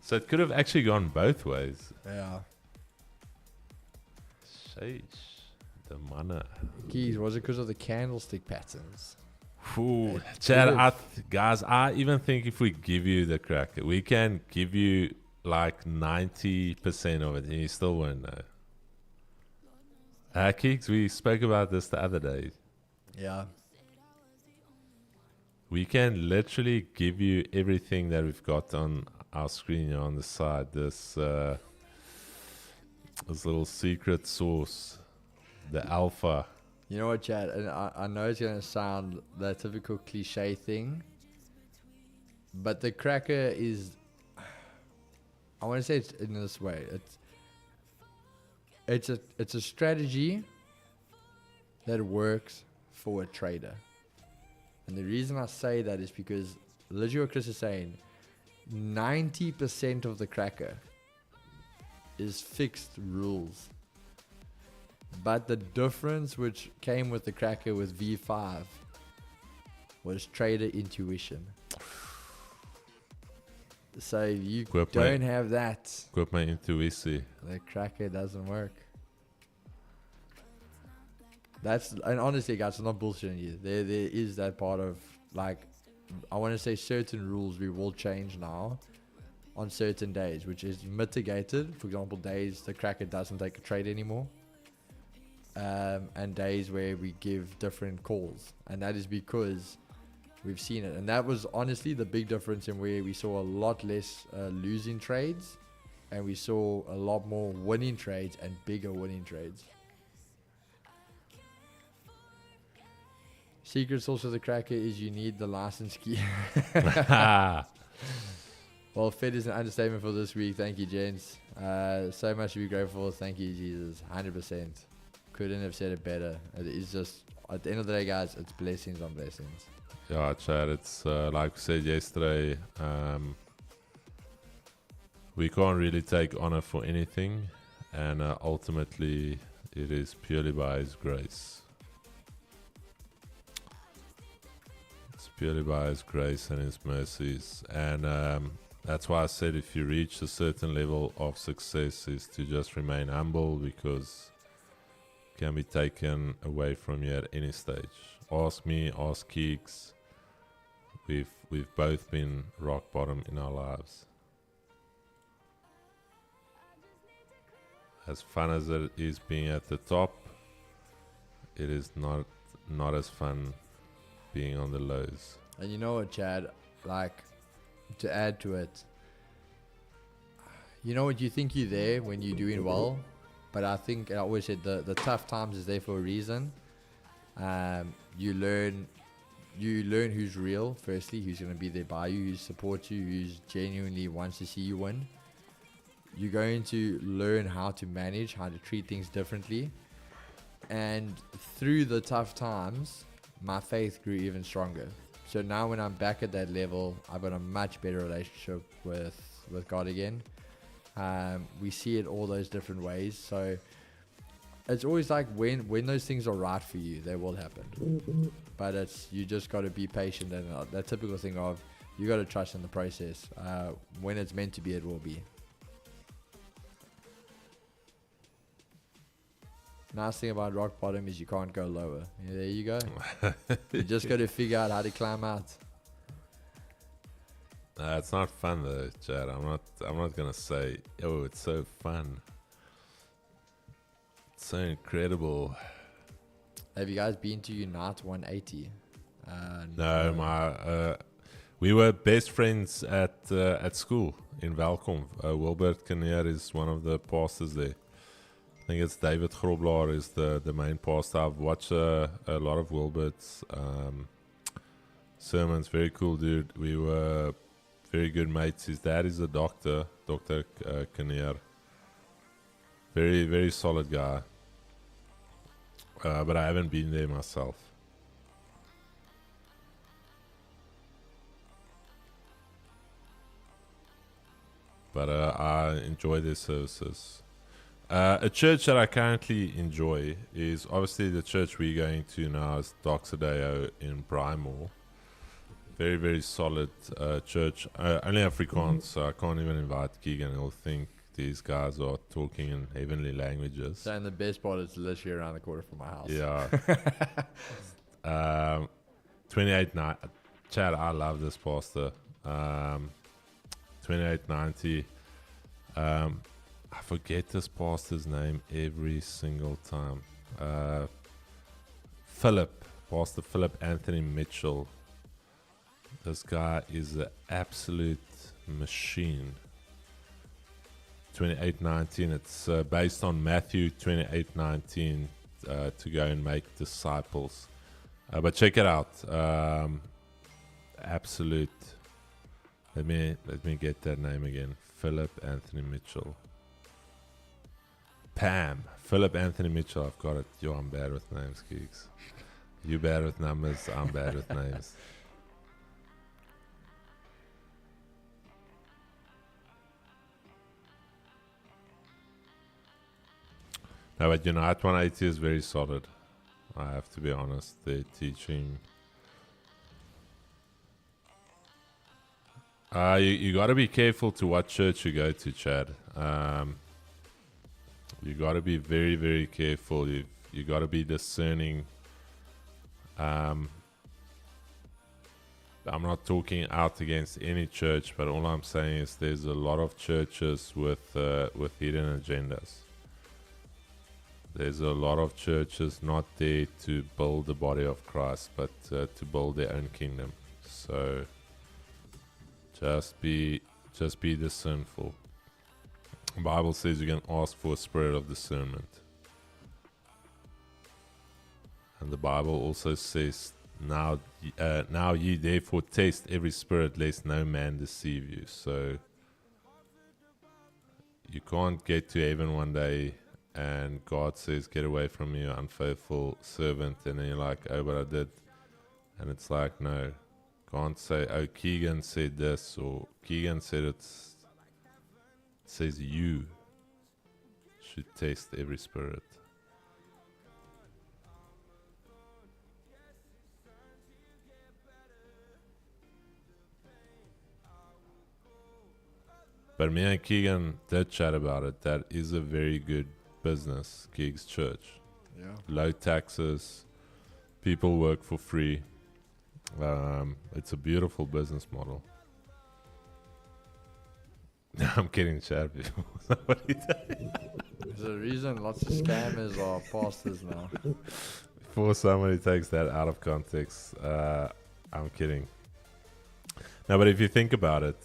So it could have actually gone both ways. Yeah. Sheesh. The mana. Keys, was it because of the candlestick patterns? Ooh, It Chad, could've- guys, I even think if we give you the cracker, we can give you like 90% of it and you still won't know. Keeks, we spoke about this the other day. Yeah. We can literally give you everything that we've got on our screen here on the side. This little secret source, the alpha. You know what, Chad? And I know it's going to sound the typical cliche thing, but the cracker is, I want to say it's in this way. It's a strategy that works for a trader. And the reason I say that is because, literally what Chris is saying, 90% of the cracker is fixed rules. But the difference which came with the cracker with V5 was trader intuition. So if you don't have that, Koop my intuïtie. the cracker doesn't work. And honestly, guys, I'm not bullshitting you. There is that part of, like, I want to say certain rules we will change now on certain days, which is mitigated. For example, days the cracker doesn't take a trade anymore, and days where we give different calls, and that is because we've seen it. And that was honestly the big difference in where we saw a lot less losing trades, and we saw a lot more winning trades and bigger winning trades. Secret sauce of the cracker is you need the license key. Well, Fed is an understatement for this week. Thank you, gents. So much to be grateful. Thank you, Jesus. 100%. Couldn't have said it better. It is just, at the end of the day, guys, it's blessings on blessings. Yeah, Chad, it's like we said yesterday, we can't really take honor for anything, and ultimately it is purely by His grace. It's purely by His grace and His mercies, and that's why I said if you reach a certain level of success is to just remain humble, because it can be taken away from you at any stage. Ask me, ask Keeks. We've both been rock bottom in our lives. As fun as it is being at the top, it is not as fun being on the lows. And you know what, Chad? Like, to add to it, you know what, you think you're there when you're doing well, but I think I always said the tough times is there for a reason. You learn who's real, firstly, who's going to be there by you, who supports you, who's genuinely wants to see you win. You're going to learn how to manage, how to treat things differently. And through the tough times, my faith grew even stronger. So now when I'm back at that level, I've got a much better relationship with God again. We see it all those different ways. So it's always like when those things are right for you, they will happen. But you just got to be patient, and that typical thing of you got to trust in the process. When it's meant to be, it will be. Nice thing about rock bottom is you can't go lower. Yeah, there you go. You just got to figure out how to climb out. It's not fun though, Chad. I'm not gonna say, oh, it's so fun. It's so incredible. Have you guys been to Unite 180? No, we were best friends at school in Welkom. Wilbert Kinnear is one of the pastors there. I think it's David Groblaar is the main pastor. I've watched a lot of Wilbert's sermons. Very cool dude. We were very good mates. His dad is a doctor, Dr. Kinnear. Very, very solid guy. But I haven't been there myself. But I enjoy their services. A church that I currently enjoy is obviously the church we're going to now is Doxadeo in Brymore. Very, very solid church. Only Afrikaans, so I can't even invite Keegan. He'll think these guys are talking in heavenly languages. So, and the best part is literally around the corner from my house. Yeah. 28 night. Chad, I love this pastor. 2890. I forget this pastor's name every single time. Pastor Philip Anthony Mitchell. This guy is an absolute machine. 28:19. It's based on Matthew 28:19 to go and make disciples. But check it out. Absolute. Let me get that name again. Philip Anthony Mitchell. Pam. Philip Anthony Mitchell. I've got it. Yo, I'm bad with names, geeks. You bad with numbers. I'm bad with names. No, but Unite 180 is very solid. I have to be honest. They're teaching. You got to be careful to what church you go to, Chad. You got to be very, very careful. You got to be discerning. I'm not talking out against any church, but all I'm saying is there's a lot of churches with hidden agendas. There's a lot of churches not there to build the body of Christ, but to build their own kingdom. So just be discernful. The Bible says you can ask for a spirit of discernment. And the Bible also says, now ye therefore test every spirit, lest no man deceive you. So you can't get to heaven one day and God says, get away from me, you unfaithful servant. And then you're like, oh, but I did. And it's like, no. Can't say, oh, Keegan said this, or Keegan said it says you should test every spirit. But me and Keegan did chat about it. That is a very good business, Keeg's Church. Yeah. Low taxes, people work for free. It's a beautiful business model. I'm kidding, Chad. There's a reason lots of scammers are pastors now. Before somebody takes that out of context, I'm kidding. No, but if you think about it,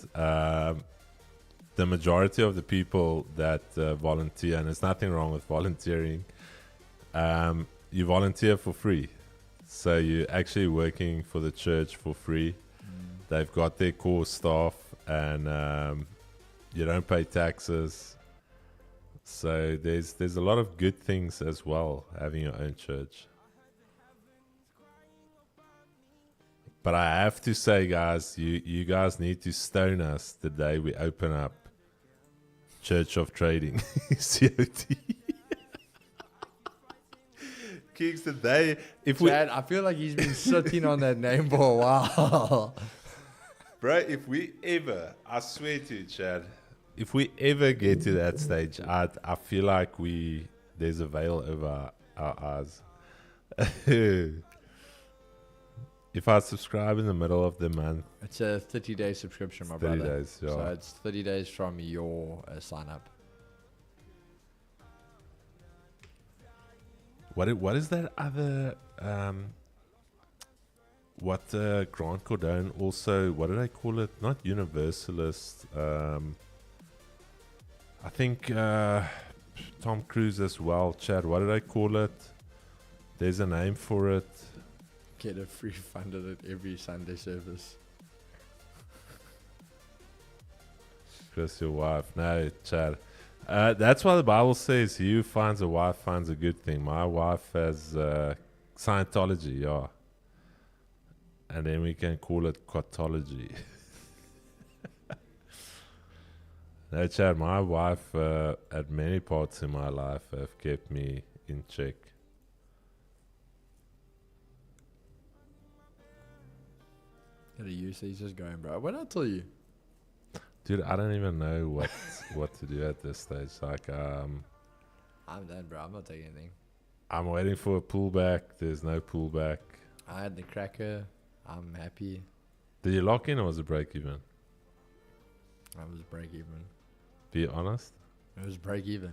the majority of the people that volunteer, and there's nothing wrong with volunteering, you volunteer for free. So you're actually working for the church for free. They've got their core staff, and you don't pay taxes. So there's a lot of good things as well, having your own church. But I have to say, guys, you guys need to stone us the day we open up Church of Trading, COT. Kicks the day. If Chad, I feel like he's been sitting on that name for a while. Bro, if we ever, I swear to you, Chad, if we ever get to that stage, I feel like there's a veil over our eyes. If I subscribe in the middle of the month, It's a 30-day subscription, my 30 brother. days, yeah. So it's 30 days from your sign up. What is that other what Grant Cardone also, what do they call it? Not Universalist. I think Tom Cruise as well. Chad, what do they call it? There's a name for it. Get a free funded at every Sunday service. Chris, your wife. No, Chad. That's why the Bible says, he who finds a wife finds a good thing. My wife has Scientology, yeah. And then we can call it Quatology. No, Chad, my wife at many parts in my life have kept me in check. What are you? So he's just going, bro. What did I tell you? Dude, I don't even know what to do at this stage. Like, I'm done, bro. I'm not taking anything. I'm waiting for a pullback. There's no pullback. I had the cracker. I'm happy. Did you lock in or was it break even? I was break even. Be honest. It was break even.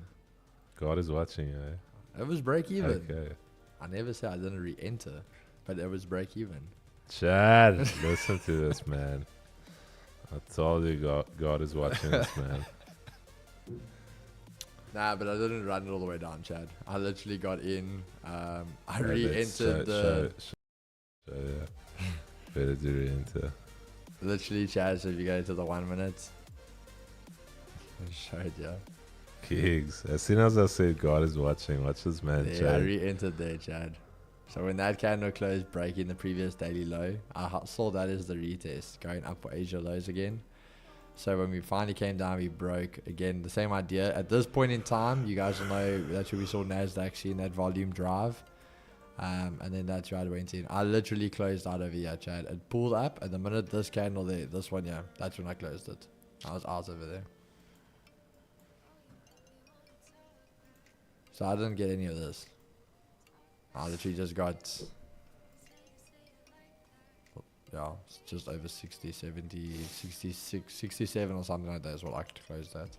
God is watching, eh? It was break even. Okay. I never said I didn't re-enter, but it was break even. Chad, listen to this, man. I told you God is watching this, man. Nah, but I didn't run it all the way down, Chad. I literally got in. I Yeah, re-entered the... Show, yeah. Better do re-enter. Literally, Chad, so if you go to the 1 minute... I showed you. Kings. As soon as I said God is watching, watch this man, Yeah, I Chad. re-entered there, Chad. So when that candle closed, breaking the previous daily low, I saw that as the retest, going up for Asia lows again. So when we finally came down, we broke. Again, the same idea. At this point in time, you guys will know that's where we saw NASDAQ seeing that volume drive. And then that's where I went in. I literally closed out over here, Chad. It pulled up, and the minute this candle there, this one, yeah, that's when I closed it. I was out over there. So I didn't get any of this. I literally just got, yeah, it's just over 60, 70, 66, 67 or something like that is what I closed that.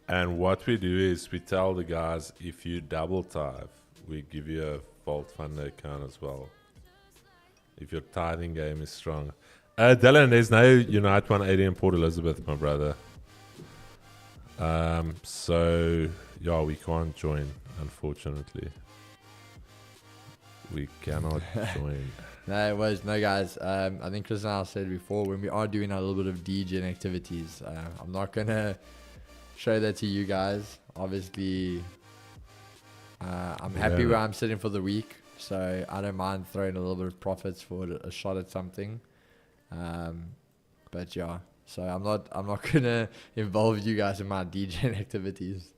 And what we do is we tell the guys, if you double tithe, we give you a Vault Funder account as well. If your tithing game is strong. Dylan, there's no Unite 180 in Port Elizabeth, my brother. So, yeah, we can't join, unfortunately. We cannot join. No, guys. I think Chris and I said before, when we are doing a little bit of DJing activities, I'm not going to show that to you guys. Obviously, I'm happy where I'm sitting for the week, so I don't mind throwing a little bit of profits for a shot at something. But yeah, so I'm not going to involve you guys in my DJing activities.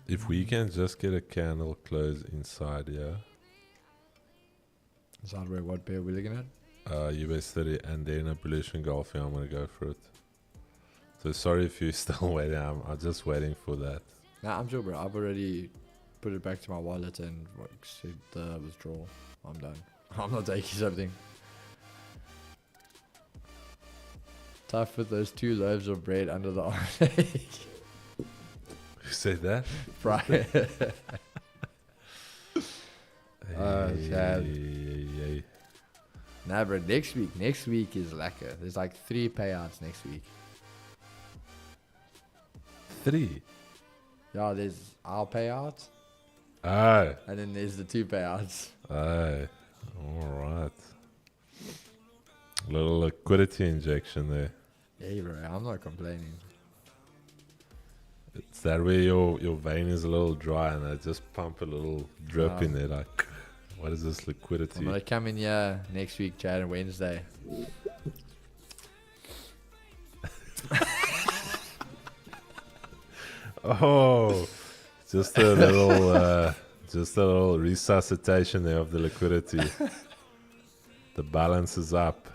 If we can just get a candle close inside here. Inside where, what pair are we looking at? US 30 and then a bullish engulfing. I'm going to go for it. So sorry if you're still waiting. I'm just waiting for that. Nah, I'm sure, bro. I've already put it back to my wallet and said the withdrawal. I'm done. I'm not taking something. Tough with those 2 loaves of bread under the arm. You said that? Friday. Sad. Hey. Nah, bro. Next week is lacquer. There's like 3 payouts next week. 3? Yeah, there's our payout. Oh. And then there's the 2 payouts. Oh. Alright. Little liquidity injection there. Yeah, bro. I'm not complaining. It's that way your vein is a little dry and I just pump a little drip in there like, what is this liquidity? I'm going to come in here next week, Chad, on Wednesday. Oh, just a little resuscitation there of the liquidity. The balance is up.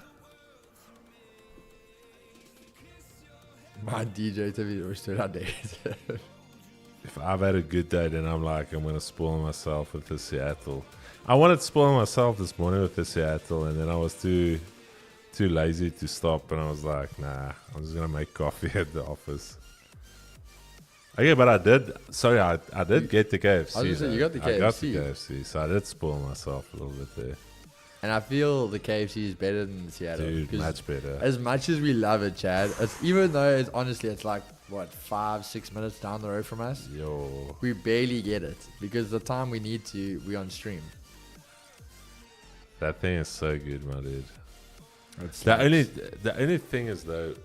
My DJ TV was still out there. If I've had a good day, then I'm going to spoil myself with the Seattle. I wanted to spoil myself this morning with the Seattle, and then I was too lazy to stop, and I was like, nah, I'm just going to make coffee at the office. Okay, but I did get the KFC. I was gonna say, you got the I got KFC. the KFC, so I did spoil myself a little bit there. And I feel the KFC is better than the Seattle. Dude, 'cause much better. As much as we love it, Chad, it's, even though it's honestly, it's like, what, 5-6 minutes down the road from us? Yo. We barely get it because the time we need to, we're on stream. That thing is so good, my dude. It's The only thing is though,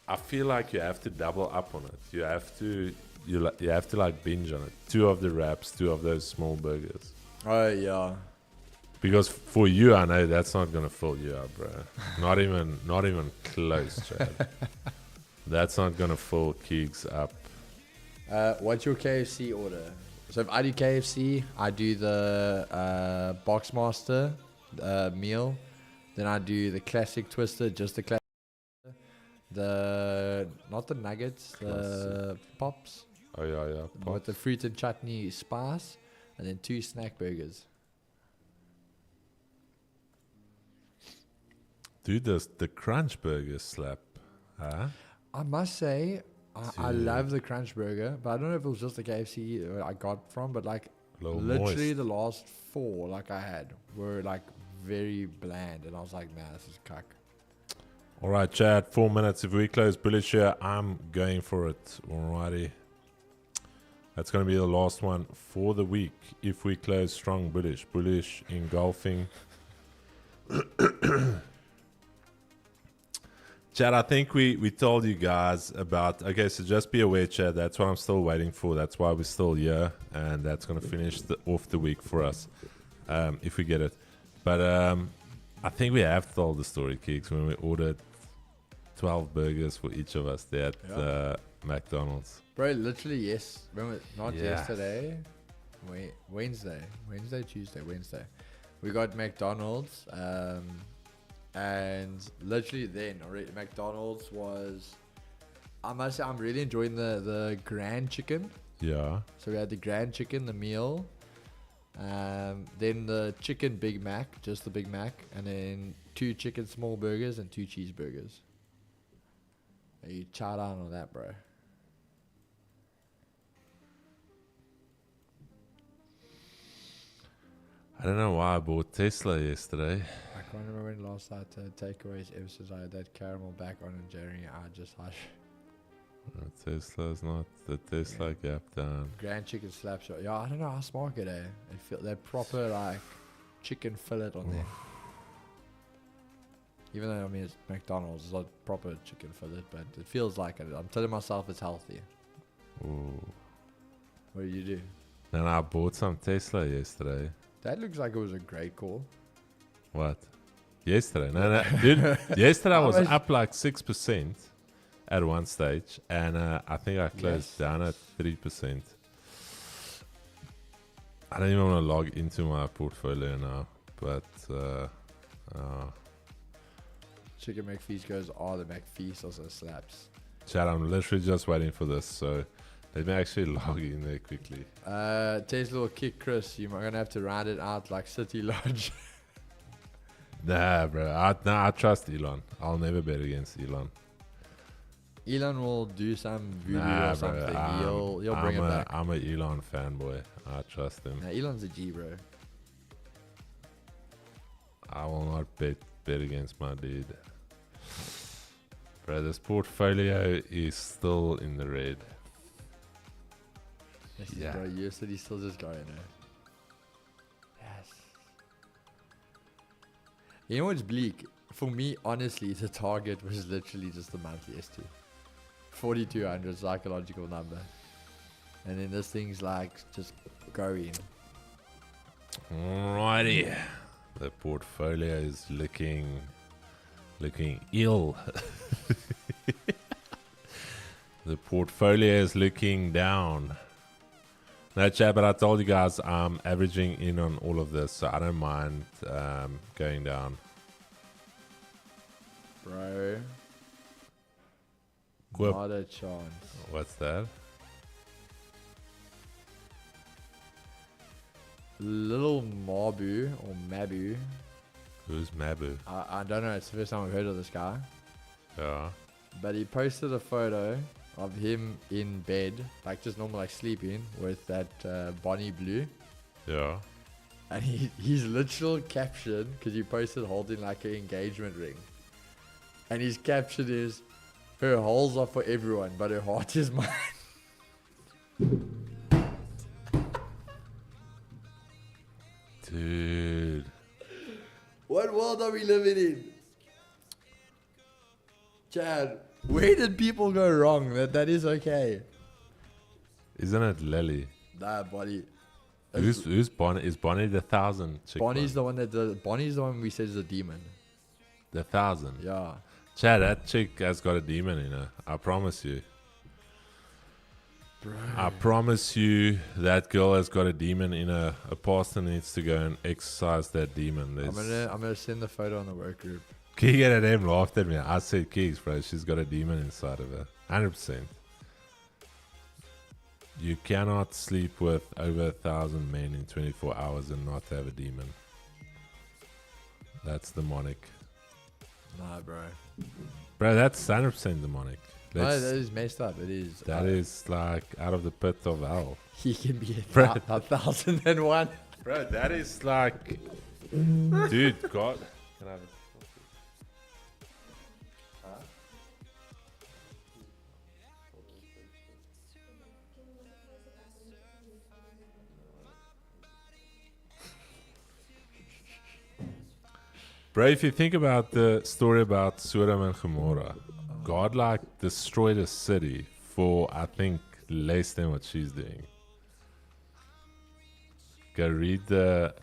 I feel like you have to double up on it. You have to like binge on it. 2 of the wraps, 2 of those small burgers. Oh, yeah. Because for you, I know that's not gonna fill you up, bro. Not even close, Chad. That's not gonna fill Keegs up. What's your KFC order? So if I do KFC, I do the Boxmaster meal. Then I do the classic twister, just the classic. Not the nuggets, the pops. Oh yeah. With the fruit and chutney spice. And then 2 snack burgers. Dude, the crunch burger slap, huh? I must say, I love the crunch burger, but I don't know if it was just the KFC I got from, but like literally the last 4 like I had were like very bland, and I was like, man, this is cuck. All right, Chad, 4 minutes. If we close bullish here, I'm going for it. Alrighty. That's going to be the last one for the week. If we close strong bullish engulfing. Chad, I think we told you guys about. Okay, so just be aware, Chad. That's what I'm still waiting for. That's why we're still here, and that's gonna finish off the week for us, if we get it. But I think we have told the story, Kicks, when we ordered 12 burgers for each of us there at McDonald's. Bro, literally, yes. Remember, not Yeah. yesterday. Wednesday. Tuesday, Wednesday. We got McDonald's. And literally then, already, McDonald's was... I must say, I'm really enjoying the grand chicken. Yeah. So we had the grand chicken, the meal. Then the chicken Big Mac, just the Big Mac. And then 2 chicken small burgers and 2 cheeseburgers. You chow down on that, bro. I don't know why I bought Tesla yesterday. I can't remember when last I had takeaways ever since I had that caramel back on in January. I just hush. Tesla's not the Tesla gap down. Grand chicken slap shot. Yeah, I don't know how smart it is. It feel that proper like chicken fillet on there. Even though I mean it's McDonald's, it's not proper chicken fillet, but it feels like it. I'm telling myself it's healthy. Ooh. What did you do? Then I bought some Tesla yesterday. That looks like it was a great call. What? Yesterday? No, dude. Yesterday I was much- up like 6% at one stage, and I think I closed down at 3%. I don't even want to log into my portfolio now, but Chicken McFeast goes, oh, the McFeast also slaps. Chad, I'm literally just waiting for this, so let me actually log in there quickly. Tesla will kick Chris. You're going to have to ride it out like City Lodge. Nah, bro. I trust Elon. I'll never bet against Elon. Elon will do some voodoo Nah, or bro. something. He'll bring it back. I'm an Elon fanboy. I trust him. Nah, Elon's a G, bro. I will not bet against my dude. Bro, this portfolio is still in the red. Yes, Yeah. bro. You said he's still just going, Yes. You know what's bleak? For me, honestly, the target was literally just the monthly S2. 4,200 psychological number. And then this thing's like just going. Alrighty. The portfolio is looking ill. The portfolio is looking down. No, Chad, but I told you guys I'm averaging in on all of this, so I don't mind going down. Bro. Whoop. Not a chance. What's that? Little Mabu or Mabu. Who's Mabu? I don't know. It's the first time I've heard of this guy. Yeah. But he posted a photo of him in bed, like just normal, like sleeping, with that Bonnie Blue. Yeah. And his literal caption, because he posted holding like an engagement ring. And his caption is, her holes are for everyone, but her heart is mine. Dude. What world are we living in? Chad, where did people go wrong that is okay? Isn't it Lily? Nah, Bonnie. Who's Bonnie? Is Bonnie the 1,000 chick? Bonnie's the one Bonnie's the one we said is a demon. The 1,000. Yeah. Chad, that chick has got a demon in her. I promise you. Bro. I promise you that girl has got a demon in her. A pastor needs to go and exercise that demon. I'm gonna send the photo on the work group. Keegan and them laughed at me. I said, Keegs, bro, she's got a demon inside of her. 100%. You cannot sleep with over 1,000 men in 24 hours and not have a demon. That's demonic. Nah, bro. Bro, that's 100% demonic. No, That's, that is messed up. It is. that is like out of the pit of hell. He can be Bro. a 1,001. Bro, that is like... Dude, God. Can I have a... Bro, if you think about the story about Sodom and Gomorrah, God like destroyed a city for I think less than what she's doing. Go read the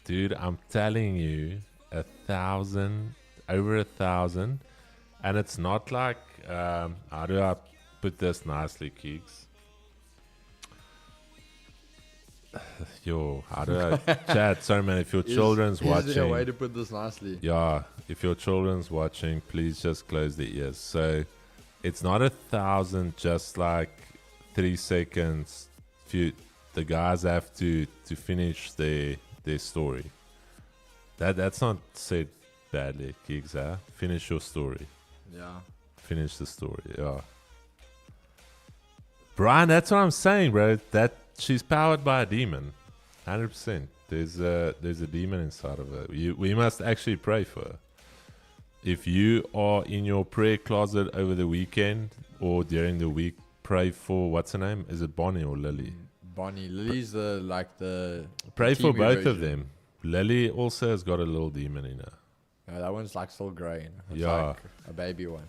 dude. I'm telling you, 1,000, over 1,000, and it's not like how do I put this nicely, Keeks? Yo, how do I chat? Sorry, man. If your children's Is there a watching, way to put this nicely? yeah, if your children's watching, please just close the ears. So it's not 1,000, just like 3 seconds. The guys have to finish their story. That's not said badly, Gigs. Finish your story. Yeah. Finish the story. Yeah. Brian, that's what I'm saying, bro. That she's powered by a demon. 100%. There's a demon inside of her. We must actually pray for her. If you are in your prayer closet over the weekend or during the week, pray for, what's her name? Is it Bonnie or Lily? Bonnie. Lily's the Pray for Kiwi both version. of them. Lily also has got a little demon in her. That one's like still growing. It's Yeah. like a baby one.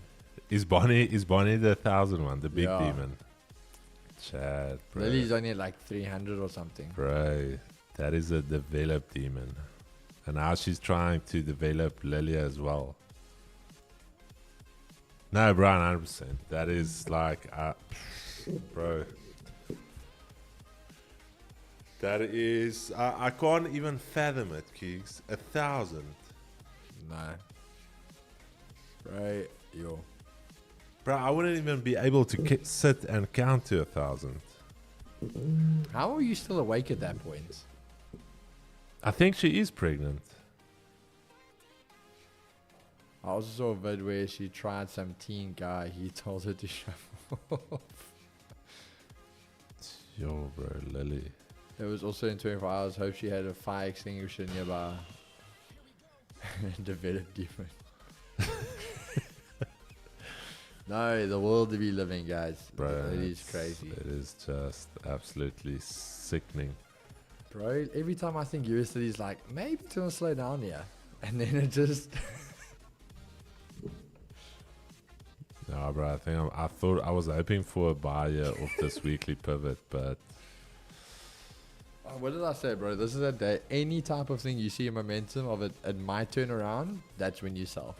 Is Bonnie the 1,000 one, the big Yeah. demon? Chad, bro. Lily's only at like 300 or something. Bro, that is a developed demon. And now she's trying to develop Lily as well. No, Brian, 100%. That is like, bro. That is, I can't even fathom it, Keeks. 1,000. No. Right, yo. Bro, I wouldn't even be able to sit and count to 1,000. How are you still awake at that point? I think she is pregnant. I also saw a vid where she tried some teen guy. He told her to shut off. Yo, bro, Lily. It was also in 24 hours. Hope she had a fire extinguisher nearby. Developed demon. No, the world to be living, guys. Bro, It is crazy. It is just absolutely sickening. Bro, every time I think US City's like, maybe it's going to slow down here. And then it just... No, bro, I thought I was hoping for a buyer of this weekly pivot, but What did I say, bro? This is a day. Any type of thing you see a momentum of it might turn around, that's when you sell.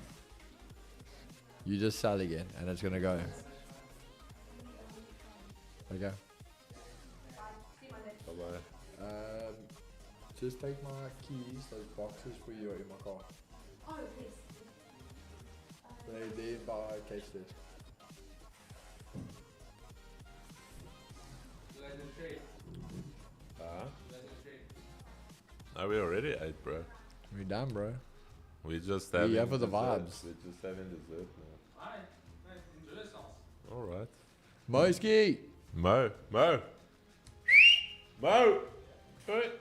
You just sell again, and it's going to go. Okay. Just take my keys, those boxes for you in my car. Oh, yes. They're by case desk. no, we already ate, bro. We're done, bro. We just We having here for the dessert. vibes. We're just having dessert now. All right. Moski! Mo. Hey.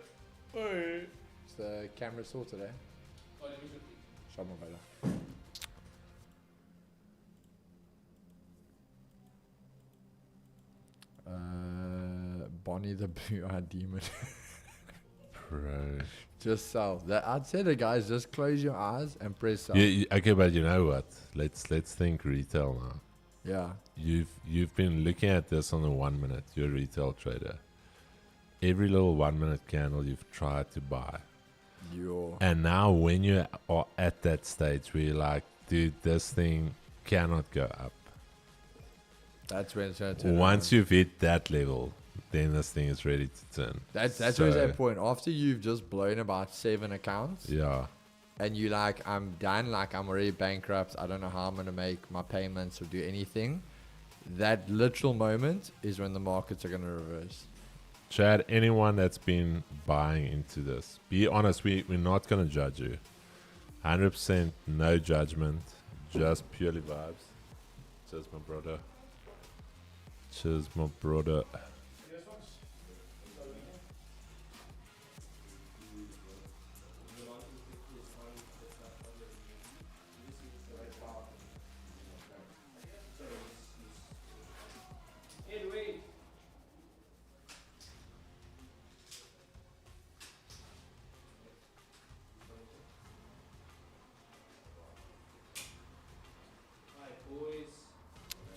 Hey. Is the camera sorted, eh? Shut my better. Bonnie the blue-eyed demon. Bro. Just sell. That I'd say the guys just close your eyes and press sell. Okay, but you know what? Let's think retail now. Yeah. You've been looking at this on a 1 minute. You're a retail trader. Every little 1 minute candle you've tried to buy. And now when you are at that stage where you're like, dude, this thing cannot go up. That's when it's going to turn Once around. you've hit that level, then this thing is ready to turn. That's So, where's that point. After you've just blown about 7 accounts, Yeah. and you like, I'm done, like I'm already bankrupt, I don't know how I'm going to make my payments or do anything. That literal moment is when the markets are going to reverse. Chad, anyone that's been buying into this, be honest, we're not going to judge you. 100% no judgment, just purely vibes. Cheers, my brother. Cheers, my brother.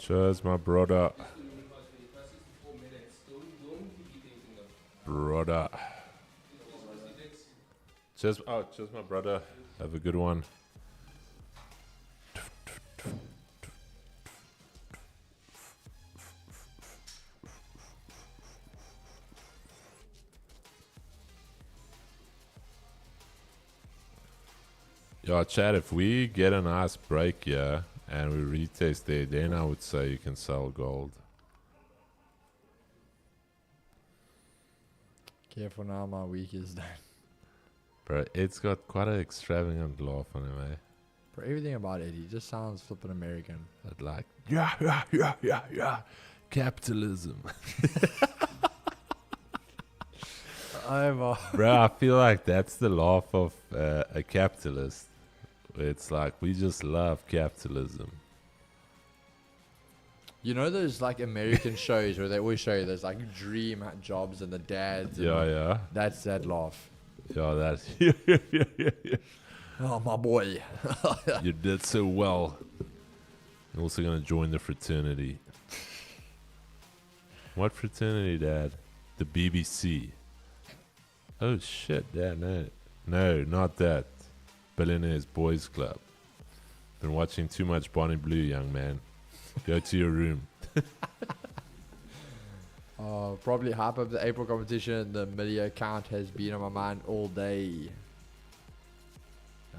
Cheers, my brother. Brother. Cheers, cheers, my brother. Have a good one. Yeah, Chad, if we get a nice break here and we retest there, then I would say you can sell gold. Careful now, my week is done. Bro, it's got quite an extravagant laugh on him, eh? Bro, everything about Eddie just sounds flippin' American. But like, yeah. Capitalism. Bro, I feel like that's the laugh of a capitalist. It's like, we just love capitalism. You know those like American shows where they always show you those like dream jobs and the dads? And Yeah. That's that laugh. Yeah, that's... Oh, my boy. You did so well. You're also going to join the fraternity. What fraternity, Dad? The BBC. Oh, shit, Dad, no. No, not that. Billionaires Boys Club. Been watching too much Bonnie Blue, young man. Go to your room. Probably hype up the April competition. The Millia account has been on my mind all day.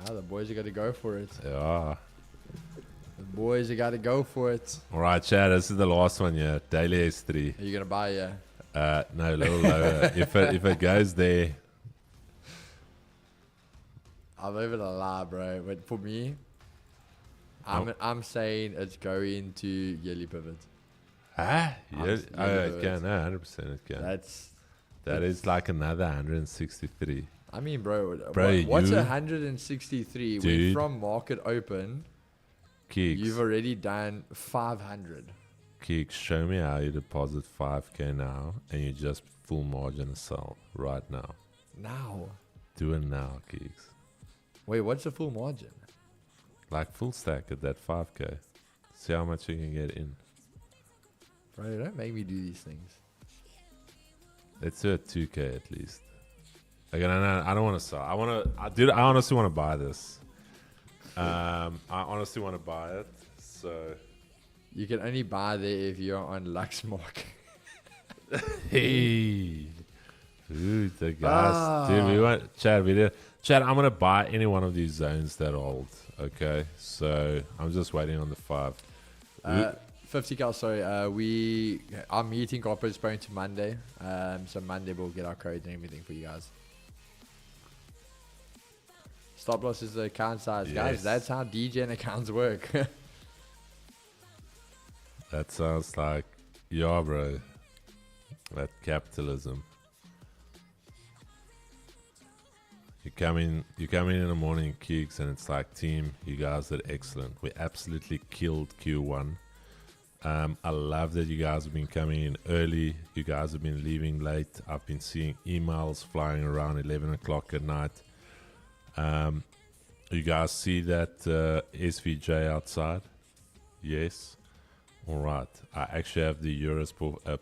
The boys are going to go for it. Yeah. The boys are got to go for it. All right, Chad, this is the last one here. Daily S3. Are you going to buy ya? No, a little lower. If it goes there... I'm not even gonna lie, bro. But for me, I'm saying it's going to yearly pivot. Ah? Yeah, it can. No, 100% it can. That is like another 163. I mean, bro, Bro, what's you- 163? We're Dude. from market open. Keeks, You've already done 500. Keeks, show me how you deposit 5K now and you just full margin a sell right now. Now. Do it now, Keeks. Wait, what's the full margin? Like full stack at that 5K. See how much you can get in. Bro, don't make me do these things. Let's do a 2K at least. Again, I don't want to sell. I honestly want to buy this. I honestly want to buy it. So You can only buy there if you're on Luxmark. hey, dude, the guys, dude, we went, Chad, I'm gonna buy any one of these zones that hold. Okay, so I'm just waiting on the 5. 50 cal, sorry. Our meeting got postponed to Monday. So Monday we'll get our code and everything for you guys. Stop loss is the account size, guys. Yes. That's how DJ and accounts work. That sounds like, yeah, bro. That capitalism. You come in in the morning, Keeks, and it's like, team, you guys did excellent. We absolutely killed Q1. I love that you guys have been coming in early. You guys have been leaving late. I've been seeing emails flying around 11 o'clock at night. You guys see that SVJ outside? Yes. All right. I actually have the Euros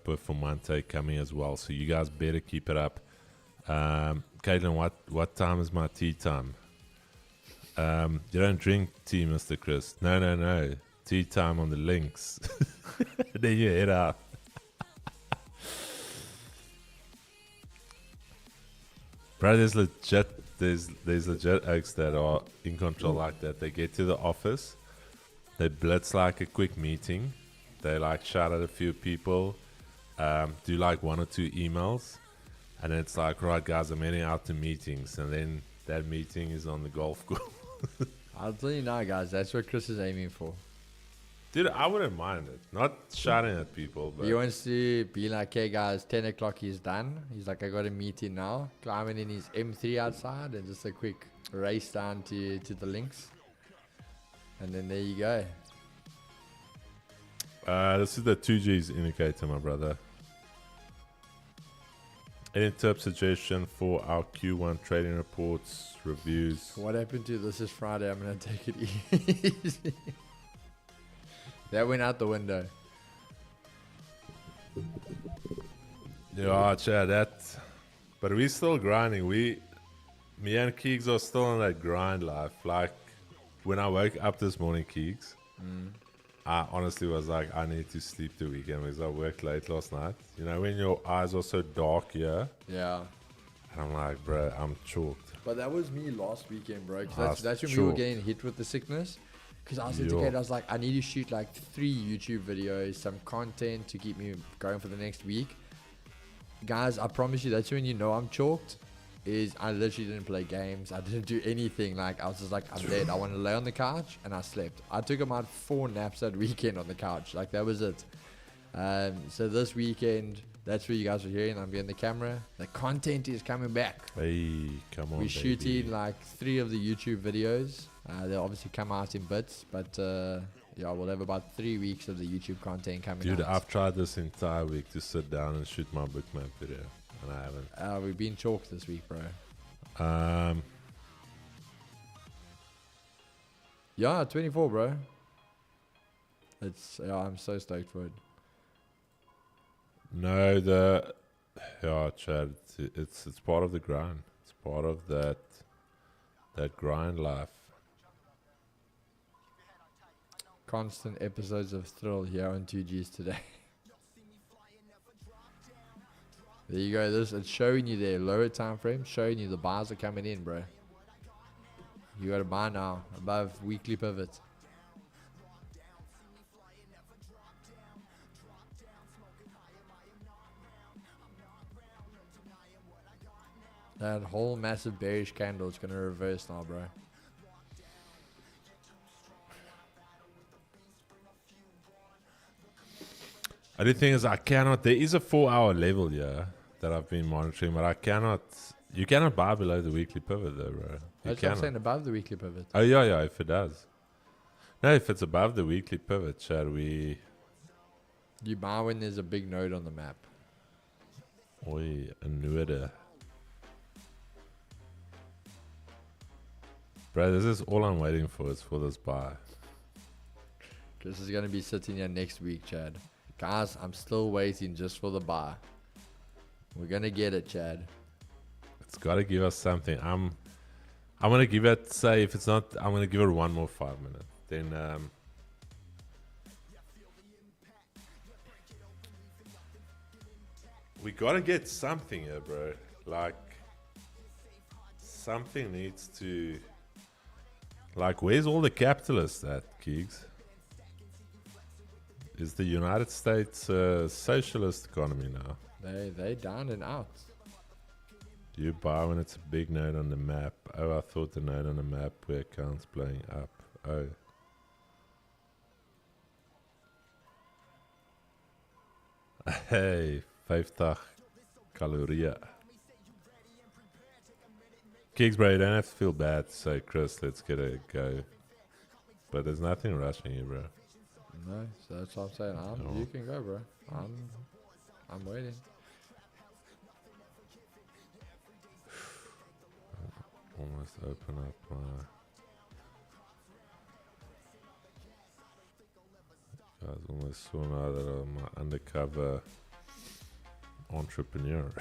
Performante coming as well, so you guys better keep it up. Caitlin, what time is my tea time? You don't drink tea, Mr. Chris. No. Tea time on the links. Then you head out. Bro, there's legit oaks that are in control like that. They get to the office, they blitz like a quick meeting, they like shout at a few people, do like 1 or 2 emails, and then it's like, right guys, I'm heading out to meetings, and then that meeting is on the golf course. I'll tell you now, guys. That's what Chris is aiming for. Dude, I wouldn't mind it. Not shouting at people, but He wants to be like, hey guys, 10 o'clock he's done. He's like, I got a meeting now. Climbing in his M3 outside and just a quick race down to the links. And then there you go. this is the 2G's indicator, my brother. Any tip suggestion for our Q1 trading reports, reviews? What happened to this is Friday? I'm going to take it easy. That went out the window. Yeah, Chad, but we still grinding. Me and Keegs are still on that grind life. Like, when I woke up this morning, Keegs, I honestly was like, I need to sleep the weekend because I worked late last night. You know, when your eyes are so dark here, Yeah. and I'm like, bro, I'm chalked. But that was me last weekend, bro. 'Cause Ah, that's when we were sure. getting hit with the sickness. Because I was Yeah. indicated, I was like, I need to shoot like 3 YouTube videos, some content to keep me going for the next week. Guys, I promise you, that's when you know I'm chalked. Is I literally didn't play games. I didn't do anything. Like, I was just like, I'm dead. I want to lay on the couch, and I slept. I took about 4 naps that weekend on the couch. Like, that was it. So this weekend, that's what you guys are hearing. I'm behind the camera. The content is coming back. Hey, come on, We're baby. shooting like 3 of the YouTube videos. They'll obviously come out in bits, but yeah, we'll have about 3 weeks of the YouTube content coming Dude, out. I've tried this entire week to sit down and shoot my bookmap video, and I haven't. We've been chalked this week, bro. Yeah, 24, bro. I'm so stoked for it. No, yeah, Chad, it's part of the grind. It's part of that grind life. Constant episodes of Thrill here on 2Gs today. There you go. It's showing you there. Lower time frame, showing you the bars are coming in, bro. You got to buy now above weekly pivot. That whole massive bearish candle is gonna reverse now, bro. Only thing is, there is a 4-hour level here that I've been monitoring, but you cannot buy below the weekly pivot though, bro. You That's what I'm cannot. saying, above the weekly pivot. Oh, yeah, if it does. No, if it's above the weekly pivot, Chad, You buy when there's a big node on the map. Oi, a nude. Bro, this is all I'm waiting for is for this buy. This is gonna be sitting here next week, Chad. Guys, I'm still waiting just for the buy. We're gonna get it, Chad. It's got to give us something. I'm gonna give it. Say if it's not, I'm gonna give it one more 5 minutes. Then we gotta get something here, bro. Like something needs to. Like, where's all the capitalists at, Keegs? Is the United States a socialist economy now? They down and out. Do you buy when it's a big node on the map? Oh, I thought the node on the map where accounts blowing up. Oh. Hey, 50 calorieën. Kicks, bro, you don't have to feel bad to say, Chris, let's get a go. But there's nothing rushing you, bro. No, so that's what I'm saying. No. You can go, bro. I'm waiting. Almost open up my... Guys almost saw now that I'm an undercover entrepreneur.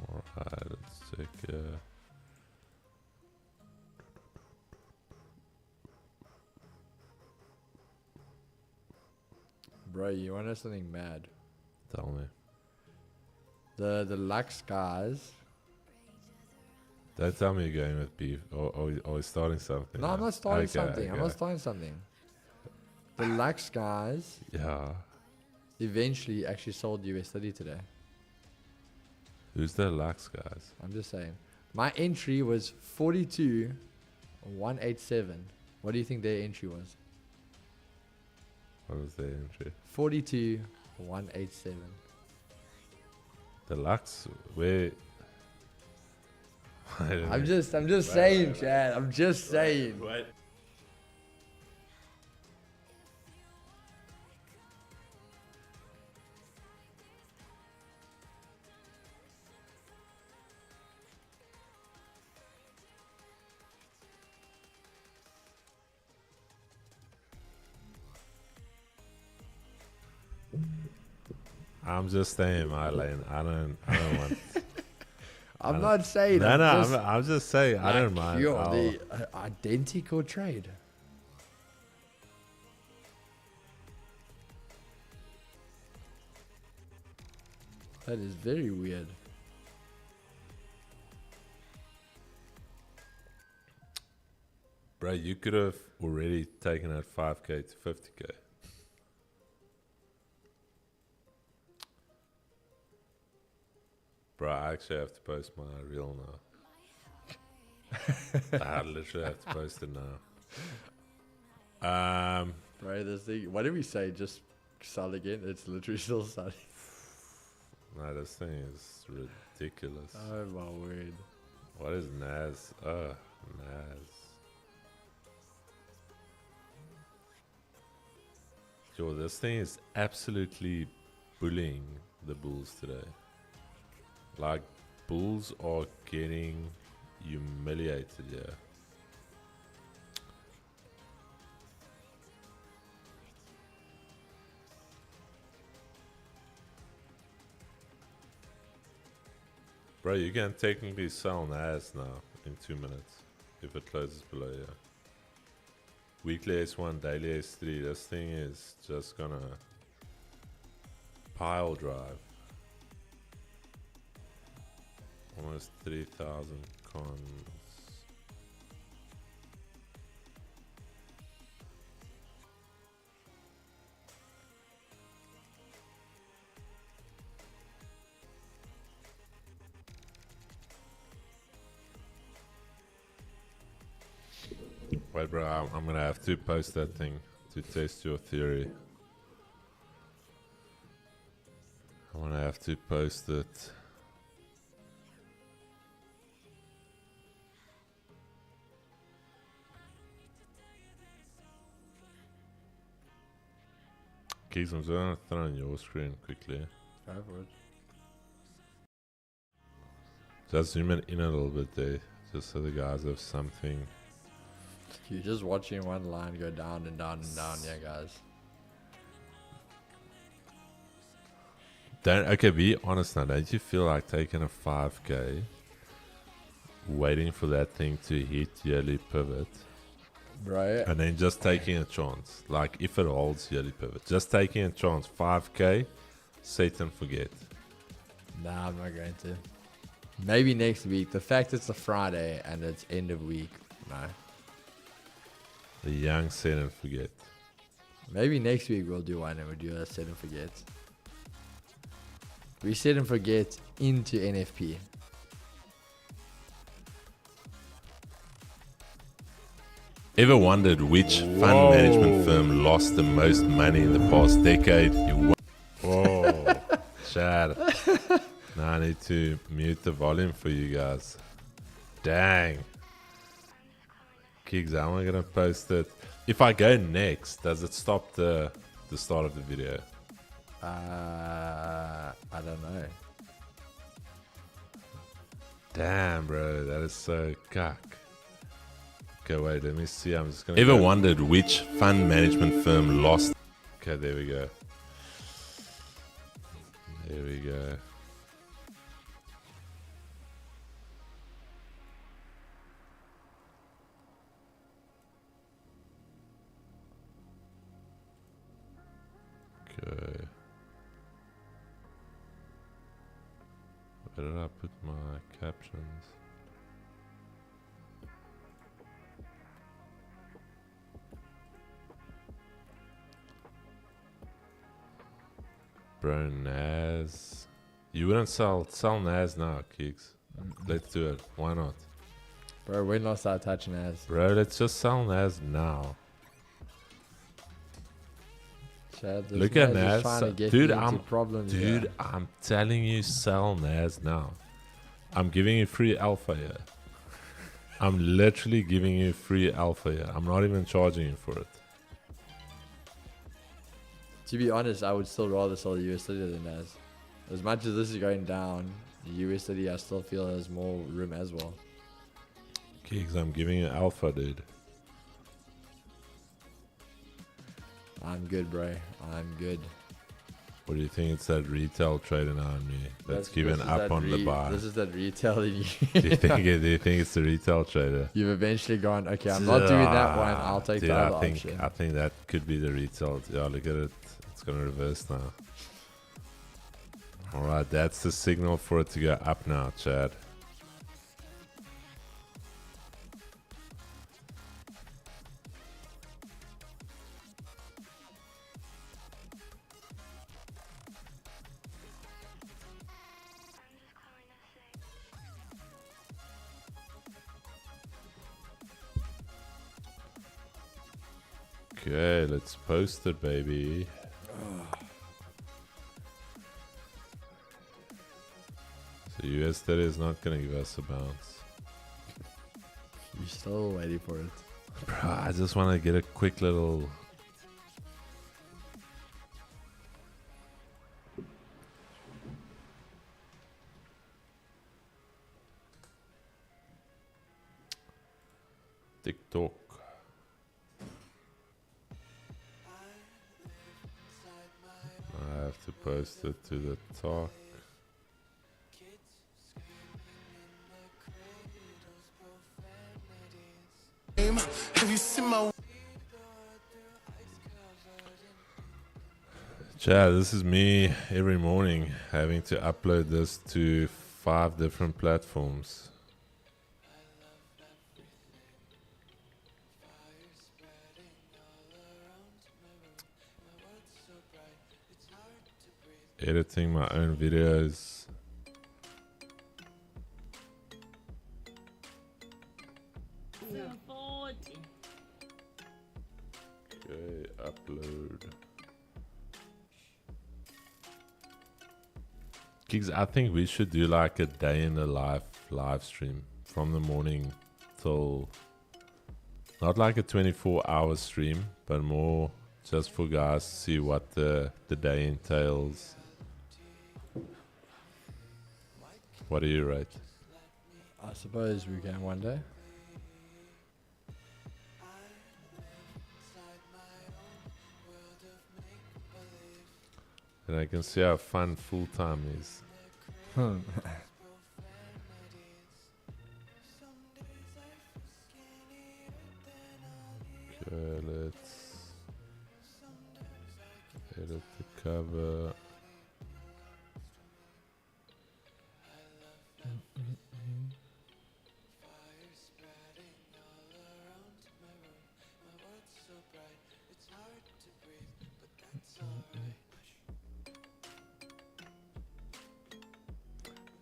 Alright, let's take a... Bro, you want to know something mad? Tell me. The Lux guys. Don't tell me you're going with beef or you're starting something. No, I'm not starting Okay, something. I'm okay. not starting something. The Lux guys Yeah. eventually actually sold USD today. Who's the Lux guys? I'm just saying. My entry was 42,187. What do you think their entry was? What was their entry? 42,187. The Lux? Where? I don't I'm know. just saying, Chad. I'm just saying. Wait. I'm just staying in my lane. I don't want. I'm not saying. No, I'm just saying. I don't mind. You're the identical trade. That is very weird. Bro, you could have already taken that 5k to 50k. Bro, I actually have to post my reel now. I literally have to post it now. Right, this thing. What did we say? Just sell again? It's literally still selling. No, this thing is ridiculous. Oh my word. What is Naz? Naz. Yo, this thing is absolutely bullying the bulls today. Like, bulls are getting humiliated here. Bro, you can technically sell Naz now in 2 minutes if it closes below here. Weekly S1, daily S3. This thing is just gonna pile drive. Almost 3,000 cons. Wait, bro, I'm gonna have to post that thing to test your theory. I'm gonna have to post it. Keys, I'm just gonna throw on your screen quickly. Go for it. Just zoom it in a little bit there, just so the guys have something. You're just watching one line go down and down and down, yeah, guys. Okay, be honest now. Don't you feel like taking a 5k, waiting for that thing to hit yearly pivot, Right. and then just taking a chance? Like, if it holds yearly pivot, just taking a chance. 5k, set and forget. Nah, I'm not going to. Maybe next week. The fact it's a Friday and it's end of week, no. The young set and forget. Maybe next week we'll do one and we'll do a set and forget. We set and forget into NFP. Ever wondered which fund management firm lost the most money in the past decade? Whoa, Chad. Now I need to mute the volume for you guys. Dang. Kigs, how am I gonna post it? If I go next, does it stop the start of the video? I don't know. Damn, bro, that is so cuck. Okay, wait, let me see. I'm just gonna. Ever wondered which fund management firm lost? Okay, there we go. There we go. Okay. Where did I put my captions? Bro, Naz. You wouldn't sell Naz now, Kicks. Let's do it. Why not? Bro, when last I touching ass? Bro, let's just sell Naz now. Chad, this Look at man's just Naz. trying to get Dude, you into problems here. I'm telling you, sell Naz now. I'm giving you free alpha here. I'm literally giving you free alpha here. I'm not even charging you for it. To be honest, I would still rather sell USD than Naz. As much as this is going down, USD I still feel has more room as well. Kicks, I'm giving you alpha, dude. I'm good, bro. I'm good. Or do you think it's that retail trader now in me that's given this is up that on the buy? This is that retail in you. Do you think it's the retail trader? You've eventually gone, okay, I'm not doing that one. I'll take Dude, the other I think option. I think that could be the retail. Yeah, look at it. It's gonna reverse now. All right, that's the signal for it to go up now, Chad. Okay, let's post it, baby. So US steady is not gonna give us a bounce. You're still waiting for it. Bro, I just want to get a quick little. TikTok. I have to post it to the talk. Have you seen my Chad, this is me every morning having to upload this to 5 different platforms. Editing my own videos. Okay, upload. Gigs, I think we should do like a day in the live stream from the morning till not like a 24-hour stream, but more just for guys to see what the day entails. What do you rate? I suppose we can one day. And I can see how fun full time is. Okay, let's edit the cover.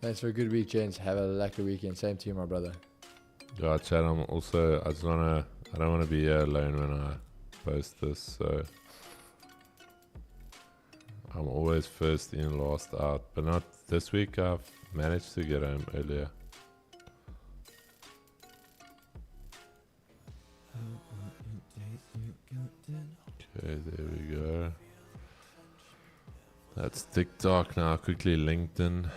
Thanks for a good week, gents. Have a lucky weekend. Same to you, my brother. Yeah, Chad, I don't wanna be here alone when I post this, so I'm always first in, last out. But not this week. I've managed to get home earlier. Okay, there we go. That's TikTok now. Quickly LinkedIn.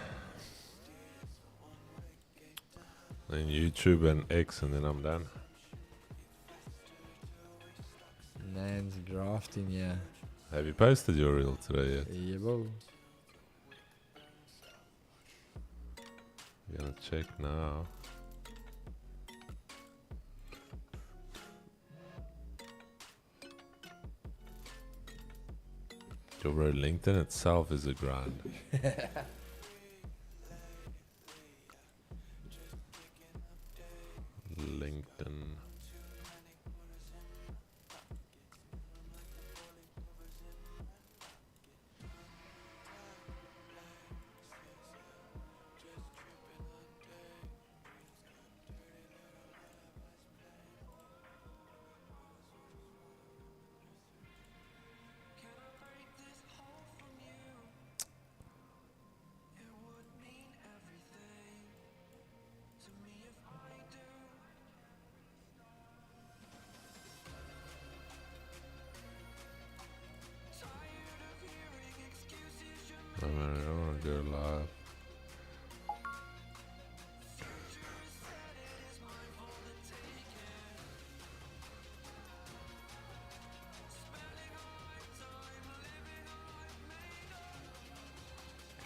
Then YouTube and X, and then I'm done. Nan's drafting, yeah. Have you posted your reel today yet? Yeah, bro. We're gonna check now. Yo, bro, LinkedIn itself is a grind. LinkedIn. I don't want to go live.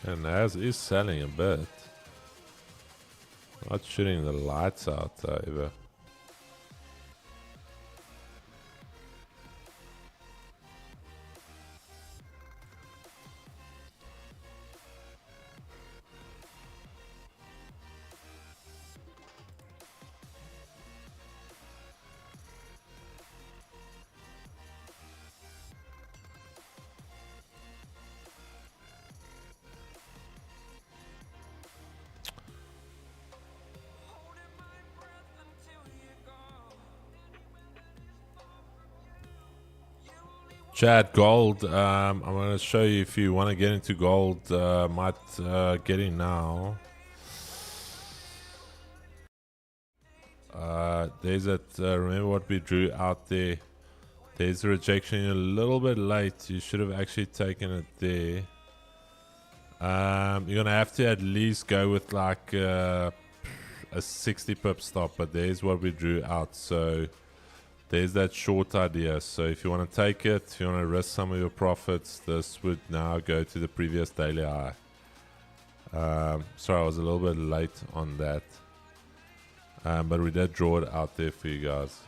And as is selling a bit. Not shooting the lights out either. Chad, gold. I'm going to show you if you want to get into gold. Might get in now. There's that. Remember what we drew out there. There's a rejection. You're a little bit late. You should have actually taken it there. You're gonna have to at least go with like a 60 pip stop. But there's what we drew out. So. There's that short idea. So if you want to take it, if you want to risk some of your profits, this would now go to the previous daily high. Sorry, I was a little bit late on that. But we did draw it out there for you guys.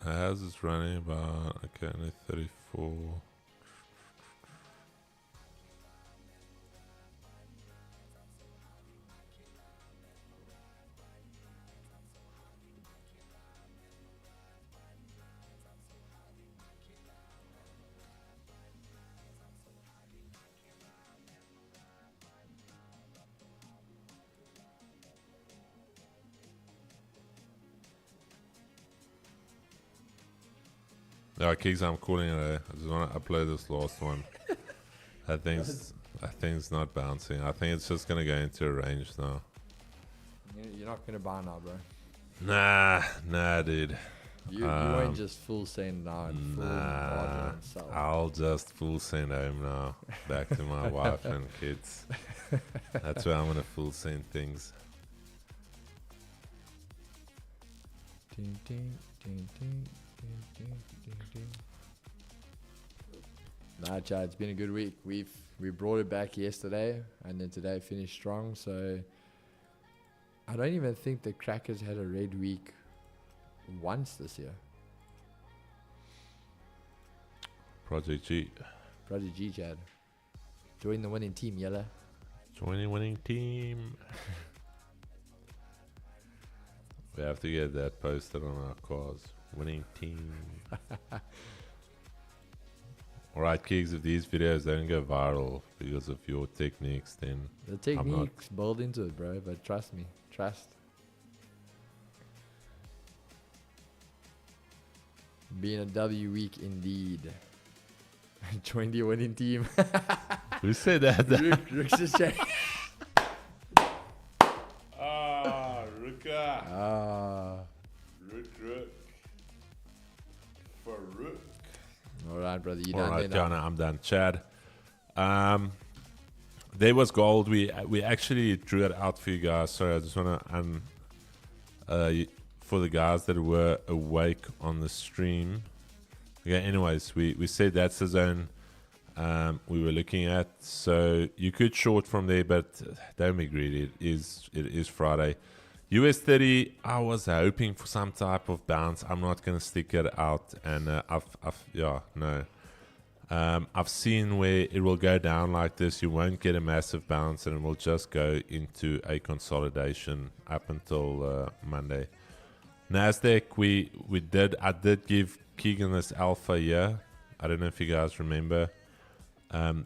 As is running about, okay, only 34. Yeah, Keeks, I'm calling it. I just want to upload this last one. That thing's not bouncing. I think it's just gonna go into a range now. You're not gonna buy now, bro. Nah, dude. You won't just full send now and full margin and sell. I'll just full send home now. Back to my wife and kids. That's where I'm gonna full send things. Ding, ding, ding, ding. Nah, Chad, it's been a good week. We brought it back yesterday, and then today finished strong. So I don't even think the Crackers had a red week once this year. Project G, Chad. Join the winning team, Yella. Join the winning team. We have to get that posted on our cars. Winning team. Alright, Keeks, if these videos don't go viral because of your techniques, then the techniques build into it, bro. But trust me, trust. Being a W week indeed. Join the winning team. Who said that? Rook's just saying. Rooka. Rook. For Rook. Alright, brother, you All done right, there now? Jana, I'm done. Chad. There was gold. We actually drew it out for you guys. Sorry, I just want to for the guys that were awake on the stream. Okay, anyways, we said that's the zone we were looking at. So you could short from there, but don't be greedy. It is Friday. US 30, I was hoping for some type of bounce. I'm not going to stick it out. And no. I've seen where it will go down like this. You won't get a massive bounce, and it will just go into a consolidation up until Monday. Nasdaq, I did give Keegan this alpha here. I don't know if you guys remember.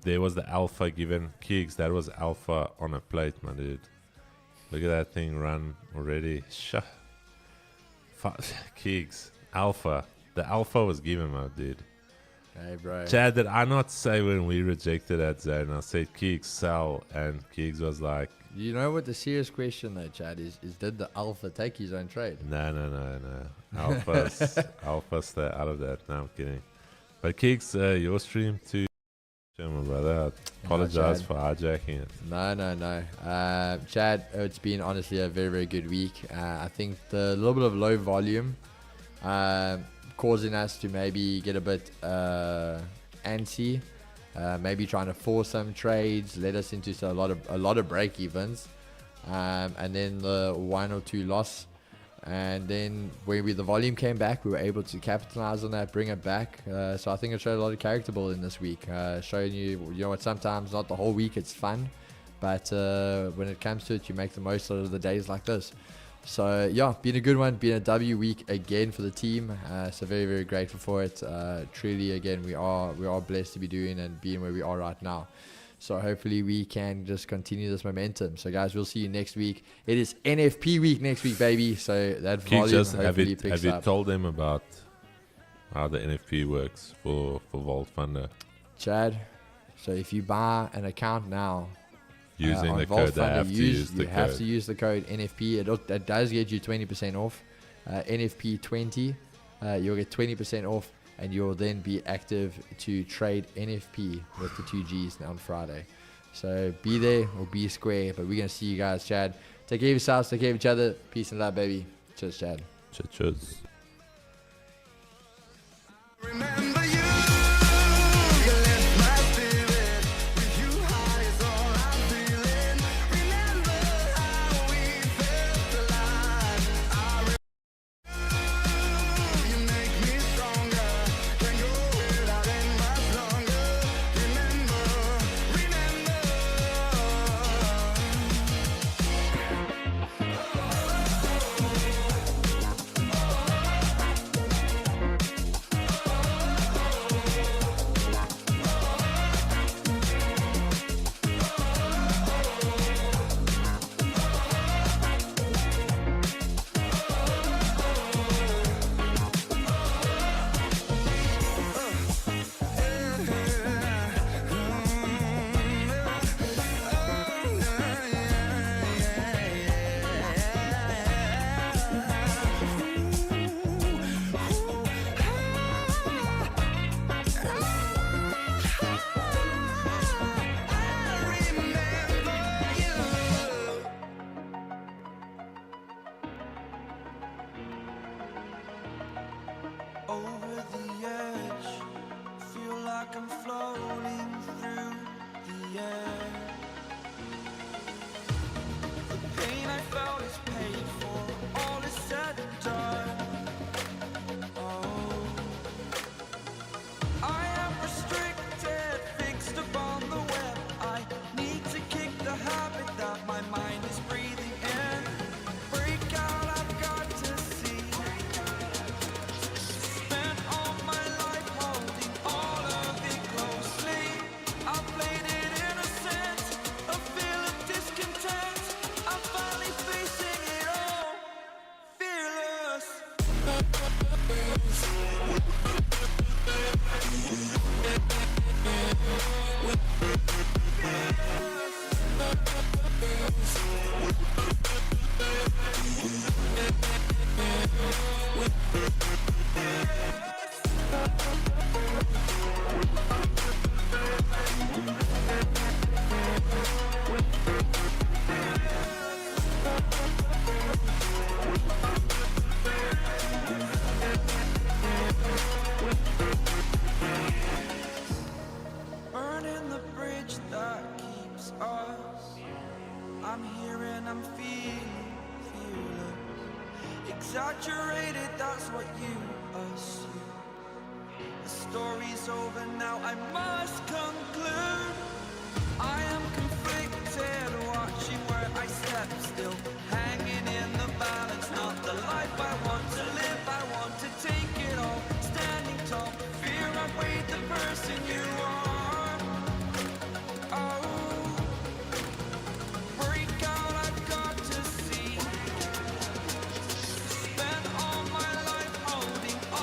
There was the alpha given Keegs. That was alpha on a plate, my dude. Look at that thing run already. Keegs, alpha. The alpha was given, my dude. Hey, bro. Chad, did I not say when we rejected that zone, I said Keegs sell, and Keegs was like, You know what the serious question though, Chad, is did the alpha take his own trade? no. Alpha, stay out of that. No, I'm kidding. But Keegs, your stream too, my brother. I apologize for hijacking it. No. Chad, it's been honestly a very, very good week. I think the little bit of low volume causing us to maybe get a bit antsy, maybe trying to force some trades, led us into a lot of break evens, and then the 1 or 2 loss. And then when the volume came back, we were able to capitalize on that, bring it back. So I think it showed a lot of character building this week, showing you know what, sometimes not the whole week it's fun, but when it comes to it, you make the most out of the days like this. So yeah, been a good one, been a W week again for the team. So very, very grateful for it. Truly, again, we are blessed to be doing and being where we are right now. So hopefully we can just continue this momentum. So guys, we'll see you next week. It is NFP week next week, baby. So that volume hopefully picks up. Have you told them about how the NFP works for Vault Funder? Chad, so if you buy an account now, using the Vault code, they Funder, have to use the you code. have to use the code NFP. It does get you 20% off. NFP 20, you'll get 20% off, and you'll then be active to trade NFP with the 2Gs on Friday. So be there or be square. But we're gonna see you guys, Chad. Take care of yourselves, take care of each other. Peace and love, baby. Cheers, Chad. Cheers. Remember you, you lift my spirit. With you high is all I'm feeling. Remember how we felt alive. You make me stronger. Can't go without it much longer. Remember. Over the edge, feel like I'm floating through the air. The pain I felt is paid for, all is said and done. Oh, I am restricted, fixed upon the web. I need to kick the habit that my mind is breathing in. Break out, I've got to see. Spent all my life holding all of it closely. I played it innocent, a feel of discontent. I'm finally facing it all, fearless. Burning the bridge that keeps us. I'm here and I'm feeling fearless. Exaggerated, that's what you assume. The story's over now, I must conclude.